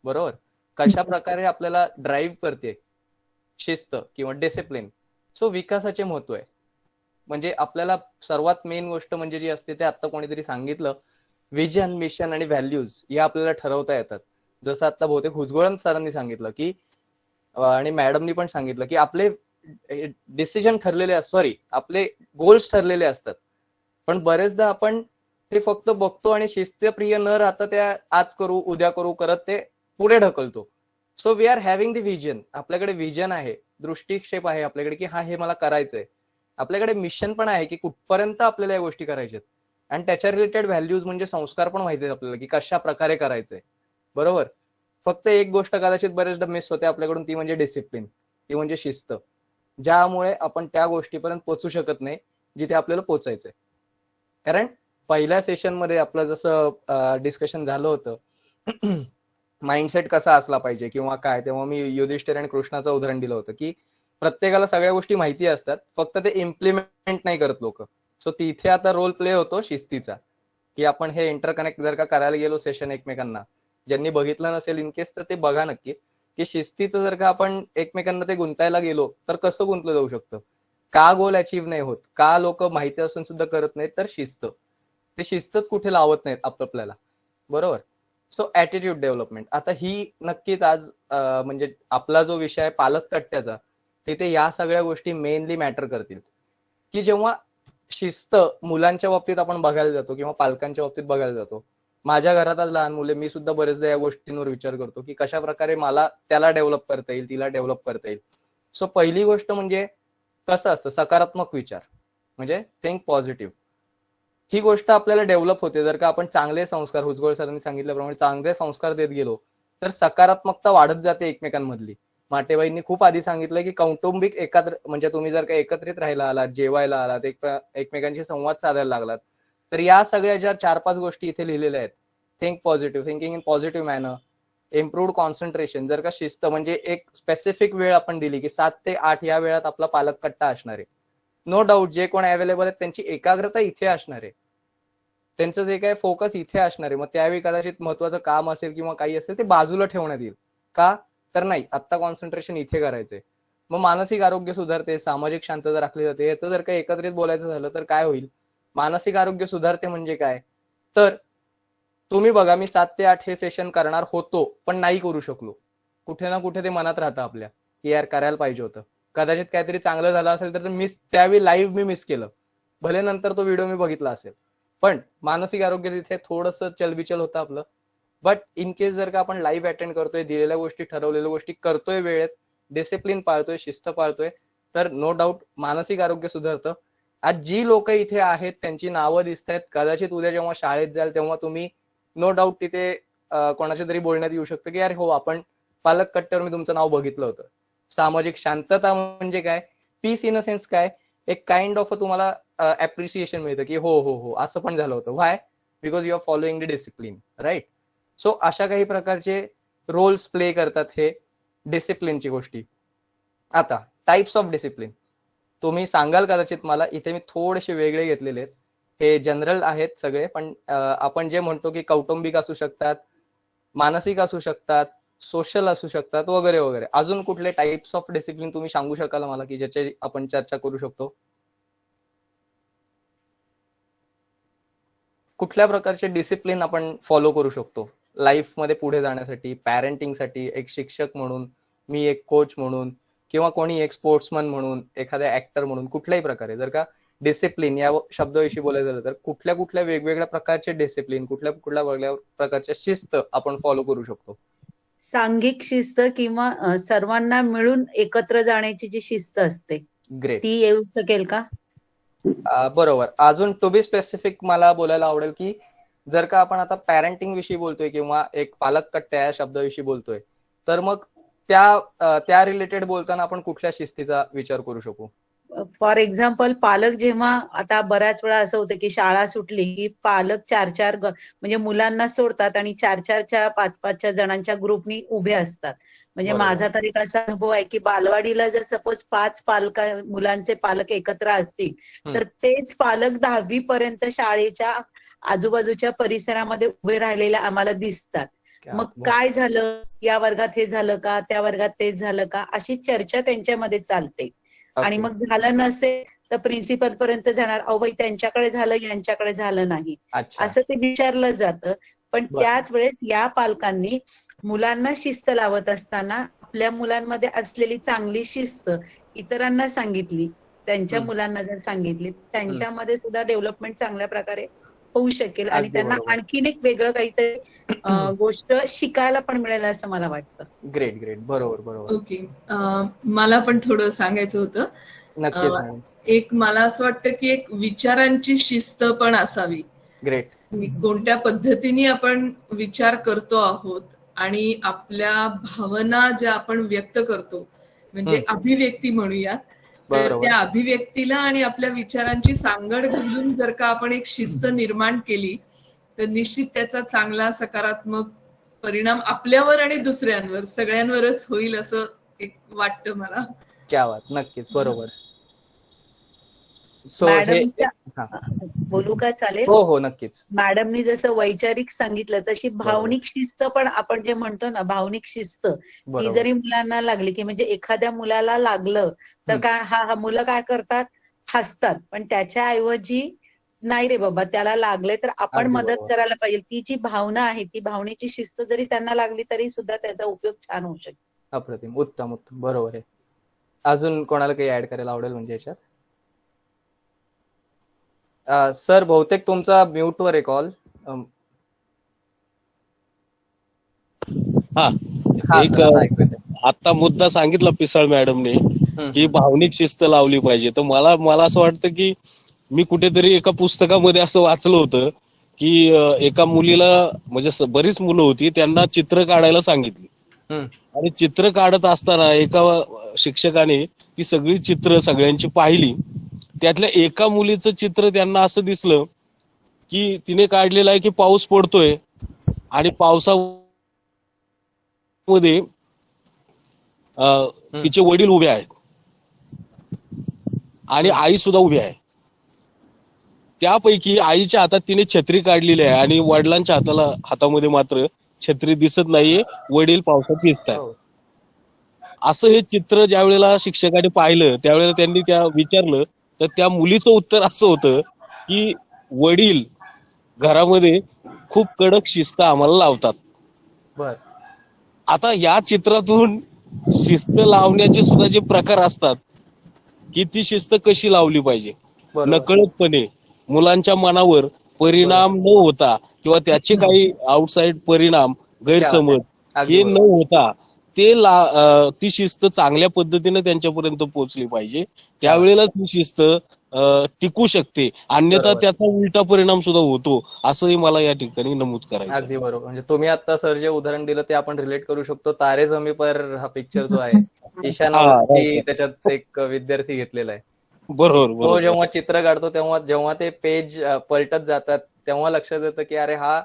बरोबर? कशा प्रकारे आपल्याला ड्राईव्ह करते शिस्त किंवा डिसिप्लिन. सो विकासाचे महत्व आहे. म्हणजे आपल्याला सर्वात मेन गोष्ट म्हणजे जी असते ते आता कोणीतरी सांगितलं, विजन, मिशन आणि व्हॅल्यूज हे आपल्याला ठरवता येतात. जसं आता बहुतेक हुजगोळन सरांनी सांगितलं की आणि मॅडमनी पण सांगितलं की आपले डिसिजन ठरलेले आपले गोल्स ठरलेले असतात. पण बरेचदा आपण ते फक्त बघतो आणि शिस्तप्रिय न राहता त्या आज करू उद्या करू करत ते पुढे ढकलतो. So we are having the vision. आपल्याकडे विजन आहे, दृष्टिक्षेप आहे आपल्याकडे की हा हे मला करायचंय. आपल्याकडे मिशन पण आहे की कुठपर्यंत आपल्याला या गोष्टी करायच्यात. आणि त्याच्या रिलेटेड व्हॅल्यूज म्हणजे संस्कार पण माहिती आहेत आपल्याला की कशा प्रकारे करायचंय, बरोबर? फक्त एक गोष्ट कदाचित बरेचदा मिस होते आपल्याकडून, ती म्हणजे डिसिप्लिन, ती म्हणजे शिस्त, ज्यामुळे आपण त्या गोष्टीपर्यंत पोहोचू शकत नाही जिथे आपल्याला पोहोचायचंय. कारण पहिल्या सेशनमध्ये आपलं जसं डिस्कशन झालं होतं माइंडसेट कसा असला पाहिजे किंवा काय, तेव्हा मी युधिष्ठिर आणि कृष्णाचं उदाहरण दिलं होतं की प्रत्येकाला सगळ्या गोष्टी माहिती असतात, फक्त ते इम्प्लिमेंट नाही करत लोक. सो तिथे आता रोल प्ले होतो शिस्तीचा, की आपण हे इंटरकनेक्ट जर का करायला गेलो सेशन एकमेकांना, ज्यांनी बघितलं नसेल इनकेस तर ते बघा नक्कीच, की शिस्तीचं जर का आपण एकमेकांना ते गुंतायला गेलो तर कसं गुंतलं जाऊ शकतं, का गोल अचीव्ह नाही होत, का लोक माहिती असून सुद्धा करत नाहीत, तर शिस्त, ते शिस्तच कुठे लावत नाहीत आपल्याला, बरोबर? सो ऍटिट्यूड डेव्हलपमेंट, आता ही नक्कीच आज म्हणजे आपला जो विषय आहे पालक कट्ट्याचा, तिथे या सगळ्या गोष्टी मेनली मॅटर करतील. की जेव्हा शिस्त मुलांच्या बाबतीत आपण बघायला जातो किंवा पालकांच्या बाबतीत बघायला जातो, माझ्या घरात आज लहान मुले, मी सुद्धा बरेचदा या गोष्टींवर विचार करतो की कशा प्रकारे मला त्याला डेव्हलप करता येईल, तिला डेव्हलप करता येईल. सो पहिली गोष्ट म्हणजे कसं असतं, सकारात्मक विचार, म्हणजे थिंक पॉझिटिव्ह. ही गोष्ट आपल्याला डेव्हलप होते जर का आपण चांगले संस्कार, हुजगोळ सरांनी सांगितल्याप्रमाणे चांगले संस्कार देत गेलो तर सकारात्मकता वाढत जाते एकमेकांमधली. माटेबाईंनी खूप आधी सांगितलं की कौटुंबिक एकत्र, म्हणजे तुम्ही जर का एकत्रित राहायला आलात, जेवायला आलात, एकमेकांशी संवाद साधायला लागलात, तर या सगळ्या ज्या 4-5 गोष्टी इथे लिहिलेल्या आहेत, think positive, thinking in positive manner, improved concentration, जर का शिस्त म्हणजे एक स्पेसिफिक वेळ आपण दिली की 7 ते 8 या वेळात आपला पालक कट्टा असणार आहे. नो डाऊट जे कोण अवेलेबल आहेत त्यांची एकाग्रता इथे असणार आहे, त्यांचं जे काय फोकस इथे असणार आहे. मग त्यावेळी कदाचित महत्वाचं काम असेल किंवा काही असेल ते बाजूला ठेवण्यात येईल. का तर नाही, आत्ता कॉन्सन्ट्रेशन इथे करायचंय. मग मानसिक आरोग्य सुधारते, सामाजिक शांतता राखली जाते. याचं जर का एकत्रित बोलायचं झालं तर काय होईल, मानसिक आरोग्य सुधारते म्हणजे काय, तर तुम्ही बघा, मी 7 ते 8 हे सेशन करणार होतो पण नाही करू शकलो. कुठे ना कुठे ते मनात राहतं आपल्या की यार करायला पाहिजे होतं, कदाचित काहीतरी चांगलं झालं असेल तर मिस, त्यावेळी लाईव्ह मी मिस केलं, भले नंतर तो व्हिडिओ मी बघितला असेल, पण मानसिक आरोग्य तिथे थोडंसं चलबिचल होतं आपलं. बट इन केस जर का आपण लाईव्ह अटेंड करतोय, दिलेल्या गोष्टी, ठरवलेल्या गोष्टी करतोय, वेळेत डिसिप्लिन पाळतोय, शिस्त पाळतोय, तर नो डाऊट मानसिक आरोग्य सुधारतं. आज जी लोक इथे आहेत त्यांची नावं दिसत आहेत, कदाचित उद्या जेव्हा शाळेत जाल तेव्हा तुम्ही नो डाऊट तिथे कोणाच्या तरी बोलण्यात येऊ शकतं की यार हो, आपण पालक कट्ट्यावर मी तुमचं नाव बघितलं होतं. सामाजिक शांतता म्हणजे काय, पीस इन अ सेन्स काय, एक काइंड ऑफ तुम्हाला अप्रिसिएशन मिळतं की हो हो हो असं पण झालं होतं. Why, because you are following the discipline, right. So अशा काही प्रकारचे रोल्स प्ले करतात हे डिसिप्लिनची गोष्टी. आता टाइप्स ऑफ डिसिप्लिन तुम्ही सांगाल कदाचित मला, इथे मी थोडेसे वेगळे घेतलेले आहेत, हे जनरल आहेत सगळे, पण आपण जे म्हणतो की कौटुंबिक असू शकतात, मानसिक असू शकतात, सोशल असू शकतात, वगैरे वगैरे. अजून कुठले टाइप्स ऑफ डिसिप्लिन तुम्ही सांगू शकाल मला की ज्याची आपण चर्चा करू शकतो? कुठल्या प्रकारचे डिसिप्लिन आपण फॉलो करू शकतो लाईफ मध्ये पुढे जाण्यासाठी, पॅरेंटिंगसाठी, एक शिक्षक म्हणून, मी एक कोच म्हणून, किंवा कोणी एक स्पोर्ट्समन म्हणून, एखाद्या ऍक्टर म्हणून, कुठल्याही प्रकारे जर का डिसिप्लिन या शब्दाविषयी बोलायचं झालं तर कुठल्या कुठल्या वेगवेगळ्या प्रकारचे डिसिप्लिन, कुठल्या कुठल्या वेगळ्या प्रकारच्या शिस्त आपण फॉलो करू शकतो? सांघिक शिस्त किंवा सर्वांना मिळून एकत्र जाण्याची जी शिस्त असते ग्रेट, ती येऊ शकेल का? बरोबर. अजून टू बी स्पेसिफिक मला बोलायला आवडेल की जर का आपण आता पॅरेंटिंग विषयी बोलतोय किंवा एक पालक कट्ट्या या शब्दाविषयी बोलतोय, तर मग त्या रिलेटेड बोलताना आपण कुठल्या शिस्तीचा विचार करू शकू? फॉर एक्झाम्पल, पालक जेव्हा, आता बऱ्याच वेळा असं होतं की शाळा सुटली की पालक 4-4 म्हणजे मुलांना सोडतात आणि 4-4च्या 5-5च्या जणांच्या ग्रुपनी उभे असतात. म्हणजे बरोबर. माझा तर एक असा अनुभव आहे की बालवाडीला जर सपोज 5 मुलांचे पालक एकत्र असतील तर तेच पालक 10वी पर्यंत शाळेच्या आजूबाजूच्या परिसरामध्ये उभे राहिलेले आम्हाला दिसतात. मग काय झालं, या वर्गात हे झालं का, त्या वर्गात तेच झालं का, अशी चर्चा त्यांच्यामध्ये चालते. आणि मग झालं नसेल तर प्रिन्सिपल पर्यंत जाणार, अहो बाई त्यांच्याकडे झालं, यांच्याकडे झालं नाही, असं ते विचारलं जातं. पण त्याच वेळेस या पालकांनी मुलांना शिस्त लावत असताना आपल्या मुलांमध्ये असलेली चांगली शिस्त इतरांना सांगितली, त्यांच्या मुलांना जर सांगितली, त्यांच्यामध्ये सुद्धा डेव्हलपमेंट चांगल्या प्रकारे होऊ शकेल आणि त्यांना आणखीन एक वेगळं काहीतरी गोष्ट शिकायला पण मिळेल असं मला वाटतं. ग्रेट ग्रेट, बरोबर बरोबर. ओके, मला पण थोडं सांगायचं होतं. नक्कीच. एक मला असं वाटतं की एक विचारांची शिस्त पण असावी. ग्रेट. कोणत्या पद्धतीने आपण विचार करतो आहोत आणि आपल्या भावना ज्या आपण व्यक्त करतो, म्हणजे अभिव्यक्ती म्हणूयात, तर त्या अभिव्यक्तीला आणि आपल्या विचारांची सांगड घालून जर का आपण एक शिस्त निर्माण केली तर निश्चित त्याचा चांगला सकारात्मक परिणाम आपल्यावर आणि दुसऱ्यांवर, सगळ्यांवरच होईल असं एक वाटतं मला. क्या बात, नक्कीच, बरोबर. बोलू का? चालेल? हो हो, नक्कीच. मॅडमनी जसं वैचारिक सांगितलं तशी भावनिक शिस्त पण आपण जे म्हणतो ना, भावनिक शिस्त ही जरी मुलांना लागली की, म्हणजे एखाद्या मुलाला लागलं तर काय, हा मुलं काय करतात, हसतात, पण त्याच्या ऐवजी नाही रे बाबा, त्याला लागले तर आपण अगदी मदत बरोबर. करायला पाहिजे. ती जी भावना आहे, ती भावनेची शिस्त जरी त्यांना लागली तरी सुद्धा त्याचा उपयोग छान होऊ शकतो. अप्रतिम, उत्तम उत्तम, बरोबर आहे. अजून कोणाला काही ऍड करायला आवडेल म्हणजे याच्यात? सर बहुतेक तुमचा म्यूटवर आहे कॉल. हा हा एक सर, आता ऐकू येतंय. आता मुद्दा सांगितला पिसाळ मॅडमने की भावनिक शिस्त लावली पाहिजे. तर मला असं वाटतं की मी कुठेतरी एका पुस्तकामध्ये असं वाचलं होतं की एका मुलीला म्हणजे बरीच मुलं होती, त्यांना चित्र काढायला सांगितली हम्म. आणि चित्र काढत असताना एका शिक्षकाने ती सगळी चित्र सगळ्यांची पाहिली. त्यातल्या एका मुलीचं चित्र त्यांना असं दिसलं की तिने काढलेलं आहे की पाऊस पडतोय आणि पावसामध्ये तिचे वडील उभे आहेत आणि आई सुद्धा उभी आहे. त्यापैकी आईच्या हातात तिने छत्री काढलेली आहे आणि वडिलांच्या हातामध्ये मात्र छत्री दिसत नाहीये, वडील पावसात भिजत आहेत. हो. असं हे चित्र ज्या वेळेला शिक्षकाने पाहिलं त्यावेळेला त्यांनी विचारलं तर त्या मुलीचं उत्तर असं होतं की वडील घरामध्ये खूप कडक शिस्त आम्हाला लावतात. बर. आता या चित्रातून शिस्त लावण्याचे सुद्धा जे प्रकार असतात की ती शिस्त कशी लावली पाहिजे, बरोबर. नकळतपणे मुलांच्या मनावर परिणाम न होता किंवा त्याचे काही आउटसाइड परिणाम, गैरसमज अगदी हे न बरोबर. होता ती शिस्त चांगल्या पद्धतीने त्यांच्यापर्यंत पोहोचली पाहिजे. क्या त्यावेळेला ती शिस्त टिकू शकते, अन्यथा बरोबर. त्याचा उलटा परिणाम सुद्धा होतो, असंही मला या ठिकाणी नमूद करायचं अगदी बरोबर. म्हणजे तुम्ही आता सर जे उदाहरण दिलं ते आपण रिलेट करू शकतो. तारे जमी पर हा पिक्चर जो आहे, ईशान हा, अवस्थी right. त्याच्यात एक विद्यार्थी घेतलेला आहे. बरोबर तो बरोबर जेव्हा चित्र काढतो जेव्हा ते पेज पलटत जातात तेव्हा लक्षात येतं की अरे हा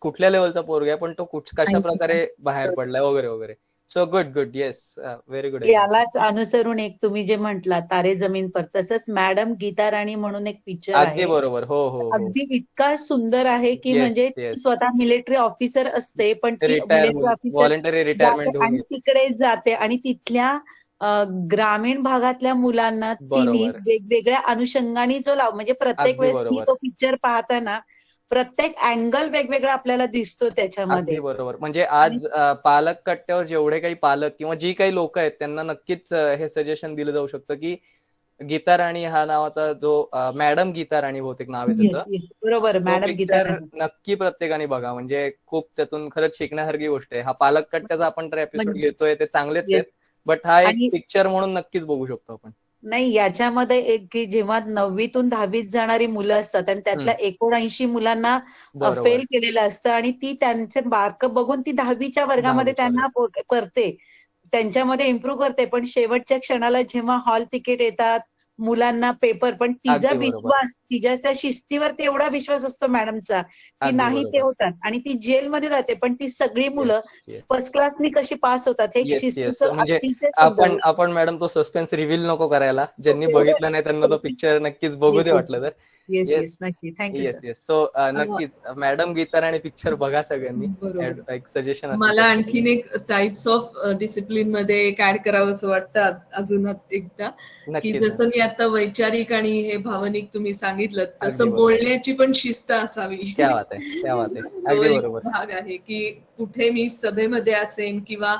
कुठल्या लेवलचा पोरगा आहे, पण तो कशा प्रकारे बाहेर पडलाय वगैरे वगैरे. So good, yes, very good. यालाच अनुसरून एक तुम्ही जे म्हटला तारे जमीन पर, तसंच मॅडम गीता राणी म्हणून एक पिक्चर अगदी आहे. बरोबर. हो हो हो. अगदी इतका सुंदर आहे की Yes, म्हणजे yes. ती स्वतः मिलिटरी ऑफिसर असते, पण ती retire military officer voluntary retirement जाते होऊन आणि येते. तिकडे जाते आणि तिथल्या ग्रामीण भागातल्या मुलांना तिने बरोबर. वेगवेगळ्या अनुषंगाने म्हणजे प्रत्येक अगदी वेळेस ती बरोबर. तो पिक्चर पाहताना प्रत्येक अँगल वेगवेगळा आपल्याला दिसतो त्याच्यामध्ये. अगदी बरोबर. म्हणजे आज पालक कट्ट्यावर जेवढे काही पालक किंवा जी काही लोक आहेत त्यांना नक्कीच हे सजेशन दिलं जाऊ शकतं की गीता राणी हा नावाचा जो मॅडम गीता राणी बहुतेक नाव आहे येस त्याचं, येस, बरोबर, तो मॅडम गीता पिक्चर राणी. नक्की प्रत्येकाने बघा. म्हणजे खूप त्यातून खरंच शिकण्यासारखी गोष्ट आहे. हा पालक कट्ट्याचा आपण तर एपिसोड म्हणजे घेतोय ते चांगलेच येस. आहेत, बट हा एक आणि पिक्चर म्हणून नक्कीच बघू शकतो आपण. नाही, याच्यामध्ये एक की जेव्हा 9वीतून 10वीत जाणारी मुलं असतात आणि त्यातल्या 79 मुलांना बरोबर. फेल केलेलं असतं आणि ती त्यांचे मार्क बघून ती 10वीच्या वर्गामध्ये 10वीच्या त्यांना करते, त्यांच्यामध्ये इम्प्रूव्ह करते. पण शेवटच्या क्षणाला जेव्हा हॉल तिकीट येतात, मुलांना पेपर, पण तिचा अगदी बरोबर. विश्वास, तिच्या त्या शिस्तीवर तेवढा विश्वास असतो मॅडमचा की अगदी नाही ते बरोबर. होतात आणि ती जेलमध्ये जाते, पण ती सगळी मुलं येस येस फर्स्ट क्लासनी कशी पास होतात हे एक येस येस. शिस्तीचं म्हणजे अतिशय आपण मॅडम तो सस्पेन्स रिव्हील नको करायला. ज्यांनी बघितलं नाही त्यांना तो पिक्चर नक्कीच बघू दे वाटलं तर. येस येस येस, नक्की. Thank you yes sir. Yes. So नक्कीच मॅडम गीता राणी पिक्चर बघा सगळ्यांनी. बरोबर. एक सजेशन असेल मला तर. आणखीन एक टाइप्स ऑफ डिसिप्लिन मध्ये एक ऍड करावं असं वाटतं अजून एकदा, की नक्कीच. जसं मी आता वैचारिक आणि हे भावनिक तुम्ही सांगितलं अगदी तसं बरोबर. बोलण्याची पण शिस्त असावी. क्या बात आहे, क्या बात आहे. तो अगदी एक बरोबर. भाग आहे की कुठे मी सभेमध्ये असेन किंवा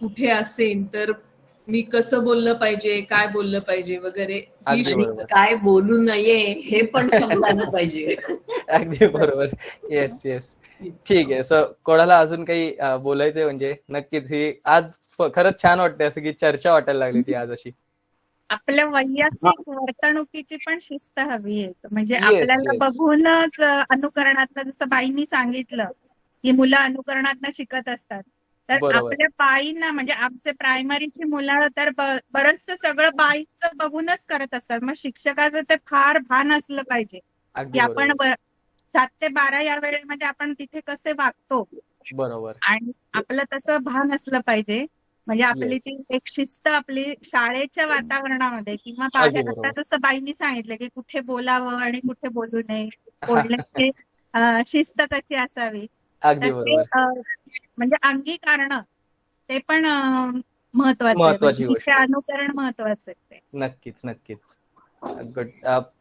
कुठे असेन तर मी कसं बोललं पाहिजे, काय बोललं पाहिजे वगैरे, ही अगदी शिस्त. बरोबर. काय बोलू नये हे पण समजायला पाहिजे. अगदी बरोबर. Yes yes. ठीक आहे. सो कोणाला अजून काही बोलायचंय म्हणजे नक्कीच ही आज खरंच छान वाटते, असं की चर्चा वाटायला लागली ती आज अशी. आपल्या वैयक्तिक वर्तणुकीची पण शिस्त हवी आहे. म्हणजे येस आपल्याला येस. बघूनच अनुकरणातलं, जसं बाईंनी सांगितलं की मुलं अनुकरणातनं शिकत असतात, तर बरोबर. आपल्या बाईंना म्हणजे आमचे प्रायमरीची मुलं तर बरचसं सगळं बाईंचं बघूनच करत असतात. मग शिक्षकाचं ते फार भान असलं पाहिजे अगदी की आपण बरोबर. 7 ते 12 या वेळेमध्ये आपण तिथे कसे वागतो बरोबर. आणि आपलं तसं भान असलं पाहिजे. म्हणजे आपली येस. ती एक शिस्त आपली शाळेच्या वातावरणामध्ये किंवा अगदी बाहेर, बरोबर. आता जसं बाईंनी सांगितलं की कुठे बोलावं आणि कुठे बोलू नये, बोलण्याची शिस्त कशी असावी, अगदी तर ते बरोबर. म्हणजे अंगीकारणं ते पण महत्वाचं आहे. महत्वाची म्हणजे गोष्ट इथे आहे. अनुकरण महत्वाचं आहे ते. नक्कीच नक्कीच. गुड.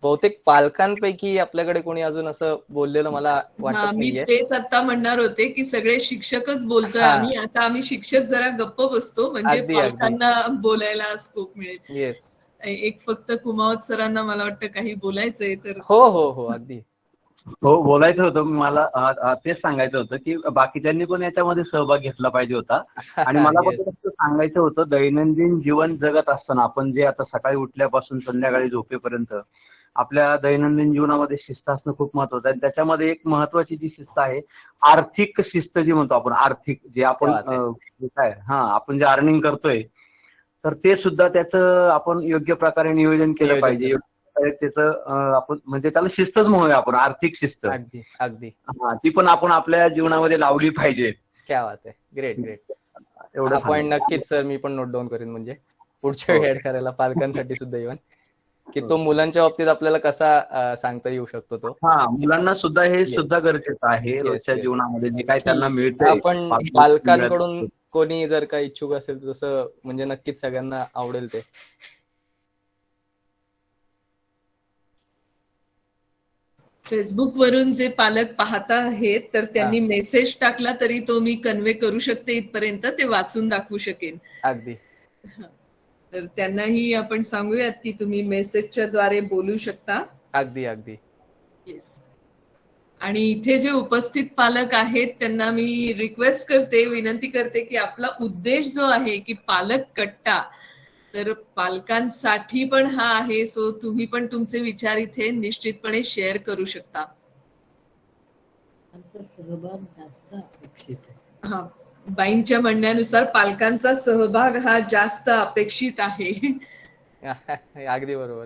बहुतेक पालकांपैकी आपल्याकडे कोणी अजून असं बोललेलं मला हा, वाटत मी नाहीये. तेच आता म्हणणार होते की सगळे शिक्षकच बोलतोय हा. आम्ही. आता आम्ही शिक्षक जरा गप्प बसतो, म्हणजे अगदी अगदी. पालकांना बोलायला स्कोप मिळेल. येस. एक फक्त कुमावत सरांना मला वाटतं काही बोलायचंय तर. हो हो हो अगदी. हो, बोलायचं होतं मला. तेच सांगायचं होतं की बाकीच्यांनी पण याच्यामध्ये सहभाग घेतला पाहिजे होता. आणि मला Yes. फक्त असं सांगायचं होतं, दैनंदिन जीवन जगत असताना आपण जे आता सकाळी उठल्यापासून संध्याकाळी झोपेपर्यंत आपल्या दैनंदिन जीवनामध्ये शिस्त असणं खूप महत्वाचं आहे. आणि त्याच्यामध्ये एक महत्वाची जी शिस्त आहे, आर्थिक शिस्त जी म्हणतो आपण, आर्थिक जे आपण क्या बात आपण जे अर्निंग करतोय, तर ते सुद्धा त्याचं आपण योग्य प्रकारे नियोजन केलं नियोजन पाहिजे. केलं. त्याचं आपण म्हणजे त्याला शिस्तच म्हणूया आपण, आर्थिक शिस्त. अगदी अगदी. ती पण आपण आपल्या जीवनामध्ये लावली पाहिजे. क्या बात आहे. Great great. एवढं हा पॉईंट सांगायचं. नक्कीच सर मी पण नोट डाऊन करेन, म्हणजे पुढच्या वेळी हो. ऍड करायला पालकांसाठी सुद्धा इव्हन की हो. तो मुलांच्या बाबतीत आपल्याला कसा सांगता येऊ शकतो तो. मुलांना सुद्धा हे Yes. सुद्धा गरजेचं आहे. Yes, रोजच्या yes. जीवनामध्ये जे काय की त्यांना मिळतंय, आपण पालकांकडून कोणी जर का इच्छुक असेल तर तसं म्हणजे नक्कीच सगळ्यांना आवडेल ते. फेसबुक वरून जे पालक पाहता आहेत तर त्यांनी मेसेज टाकला तरी तो मी कन्वे करू शकते इथपर्यंत, ते वाचून दाखवू शकेन. अगदी. तर त्यांनाही आपण सांगूयात की तुम्ही मेसेजच्या द्वारे बोलू शकता. अगदी अगदी. येस. आणि इथे जे उपस्थित पालक आहेत त्यांना मी रिक्वेस्ट करते, विनंती करते की आपला उद्देश जो आहे की पालक कट्टा, तर पालकांसाठी पण हा आहे. सो तुम्ही पण तुमचे विचार इथे निश्चितपणे शेअर करू शकता. सहभाग जास्त अपेक्षित आहे. हा, बाईंच्या म्हणण्यानुसार पालकांचा सहभाग हा जास्त अपेक्षित आहे. अगदी बरोबर.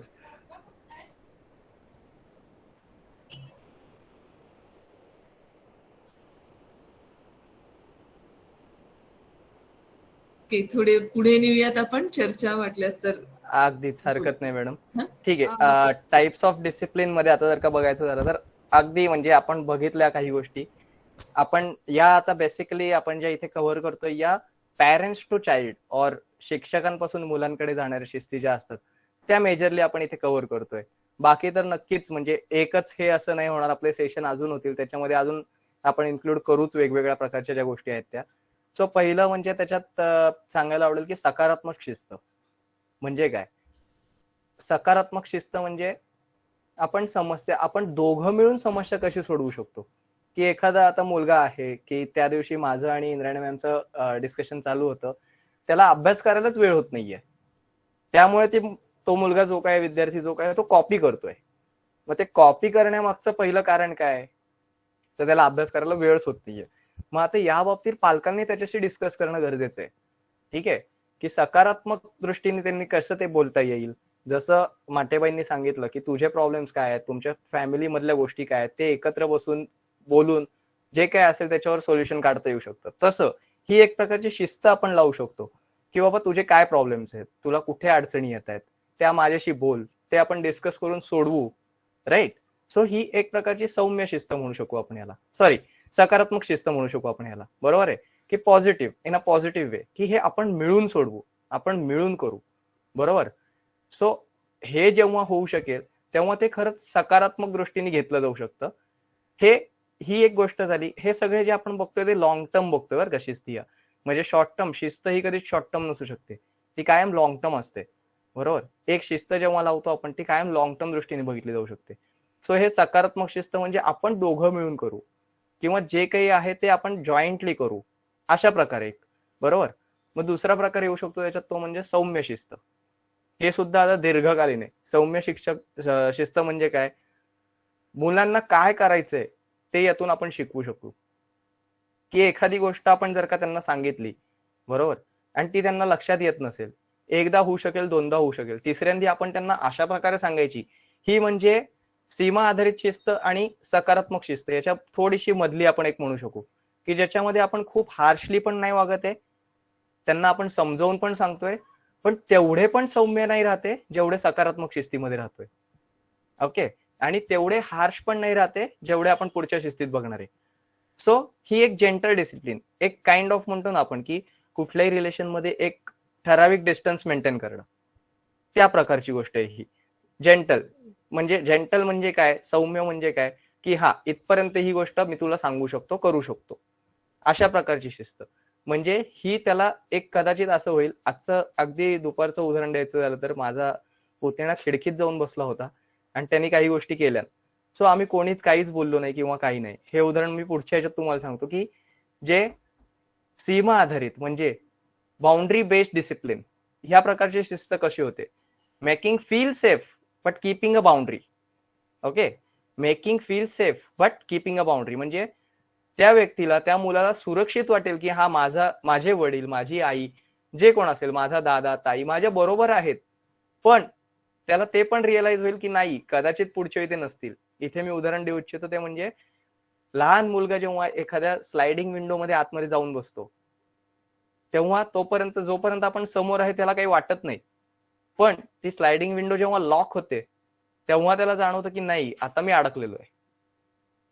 थोडे पुढे नेऊयात आपण चर्चा वाटल्यास तर. अगदीच हरकत नाही मॅडम. हा? ठीक आहे. टाइप्स ऑफ डिसिप्लिन मध्ये आता जर का बघायचं झालं तर अगदी म्हणजे आपण बघितल्या काही गोष्टी. आपण या आता बेसिकली आपण ज्या इथे कव्हर करतोय या पॅरेंट्स टू चाइल्ड और शिक्षकांपासून मुलांकडे जाणाऱ्या शिस्ती ज्या असतात त्या मेजरली आपण इथे कव्हर करतोय. बाकी तर नक्कीच म्हणजे एकच हे असं नाही होणार, आपले सेशन अजून होतील, त्याच्यामध्ये अजून आपण इन्क्लूड करूच वेगवेगळ्या प्रकारच्या ज्या गोष्टी आहेत त्या. सो पहिलं म्हणजे त्याच्यात सांगायला आवडेल की सकारात्मक शिस्त म्हणजे काय. सकारात्मक शिस्त म्हणजे आपण दोघं मिळून समस्या कशी सोडवू शकतो. की एखादा आता मुलगा आहे की त्या दिवशी माझं आणि इंद्राणी मॅमचं डिस्कशन चालू होतं, त्याला अभ्यास करायलाच वेळ होत नाहीये, त्यामुळे तो मुलगा जो काय विद्यार्थी जो काय तो कॉपी करतोय. मग ते कॉपी करण्यामागचं पहिलं कारण काय, तर त्याला अभ्यास करायला वेळच होत नाहीये. मग आता या बाबतीत पालकांनी त्याच्याशी डिस्कस करणं गरजेचं आहे. ठीक आहे, की सकारात्मक दृष्टीने त्यांनी कसं ते बोलता येईल. जसं माटेबाईंनी सांगितलं की तुझे प्रॉब्लेम्स काय आहेत, तुमच्या फॅमिली मधल्या गोष्टी काय आहेत, ते एकत्र बसून बोलून जे काय असेल त्याच्यावर सोल्युशन काढता येऊ शकतं. तसं ही एक प्रकारची शिस्त आपण लावू शकतो की बाबा तुझे काय प्रॉब्लेम्स आहेत, तुला कुठे अडचणी येत आहेत, त्या माझ्याशी बोल, ते आपण डिस्कस करून सोडवू. राईट. सो ही एक प्रकारची सौम्य शिस्त म्हणू शकू आपण याला, सकारात्मक शिस्त म्हणू शकू आपण याला. बरोबर आहे की positive in a positive way, की हे आपण मिळून सोडवू, आपण मिळून करू. बरोबर. सो हे जेव्हा होऊ शकेल तेव्हा ते खरंच सकारात्मक दृष्टीने घेतलं जाऊ शकतं. ही एक गोष्ट झाली. हे सगळे जे आपण बघतोय ते लॉंग टर्म बघतोय बरं का शिस्ती. म्हणजे शॉर्ट टर्म शिस्त ही कधीच शॉर्ट टर्म नसू शकते, ती कायम लॉंग टर्म असते. बरोबर. एक शिस्त जेव्हा लावतो आपण ती कायम लॉंग टर्म दृष्टीने बघितली जाऊ शकते. सो हे सकारात्मक शिस्त म्हणजे आपण दोघं मिळून करू किंवा जे काही आहे ते आपण जॉईंटली करू, अशा प्रकारे. बरोबर. मग दुसरा प्रकार येऊ शकतो त्याच्यात, तो म्हणजे सौम्य शिस्त. हे सुद्धा आता दीर्घकालीन आहे. सौम्य शिस्त म्हणजे काय, मुलांना काय करायचंय ते यातून आपण शिकवू शकू. की एखादी गोष्ट आपण जर का त्यांना सांगितली, बरोबर, आणि ती त्यांना लक्षात येत नसेल, एकदा होऊ शकेल, दोनदा होऊ शकेल, तिसऱ्यांदा आपण त्यांना अशा प्रकारे सांगायची. ही म्हणजे सीमा आधारित शिस्त आणि सकारात्मक शिस्त याच्या थोडीशी मधली आपण एक म्हणू शकू, की ज्याच्यामध्ये आपण खूप हार्शली पण नाही वागत आहे, त्यांना आपण समजावून पण सांगतोय, पण तेवढे पण सौम्य नाही राहते जेवढे सकारात्मक शिस्तीमध्ये राहतोय. ओके. आणि तेवढे हार्श पण नाही राहते जेवढे आपण पुढच्या शिस्तीत बघणार आहे. सो ही एक जेंटल डिसिप्लिन, एक काइंड ऑफ म्हणतो ना आपण की कुठल्याही रिलेशन मध्ये एक ठराविक डिस्टन्स मेंटेन करणं, त्या प्रकारची गोष्ट आहे ही. जेंटल म्हणजे काय, सौम्य म्हणजे काय, की हा इथपर्यंत ही गोष्ट मी तुला सांगू शकतो, करू शकतो, अशा प्रकारची शिस्त. म्हणजे ही त्याला एक कदाचित असं होईल, आजचं अगदी दुपारचं उदाहरण द्यायचं झालं तर माझा पुतण्या खिडकीत जाऊन बसला होता आणि त्यांनी काही गोष्टी केल्या, सो आम्ही कोणीच काहीच बोललो नाही किंवा काही नाही. हे उदाहरण मी पुढच्या ह्याच्यात तुम्हाला सांगतो की जे सीमा आधारित म्हणजे बाउंड्री बेस्ड डिसिप्लिन ह्या प्रकारची शिस्त कशी होते, making feel safe but keeping a boundary. Okay, making feel safe but keeping a boundary म्हणजे त्या व्यक्तीला, त्या मुलाला सुरक्षित वाटेल की हा माझे वडील, माझी आई, जे कोण असेल, माझा दादा, ताई माझ्या बरोबर आहेत, पण त्याला ते पण रिअलाइज होईल की नाही, कदाचित पुढच्या वेळी ते नसतील. इथे मी उदाहरण देऊ इच्छितो ते म्हणजे लहान मुलगा जेव्हा एखाद्या स्लायडिंग विंडो मध्ये आतमध्ये जाऊन बसतो, तेव्हा जोपर्यंत आपण समोर आहे त्याला काही वाटत नाही, पण ती स्लायडिंग विंडो जेव्हा लॉक होते तेव्हा त्याला जाणवतं की नाही, आता मी अडकलेलो आहे.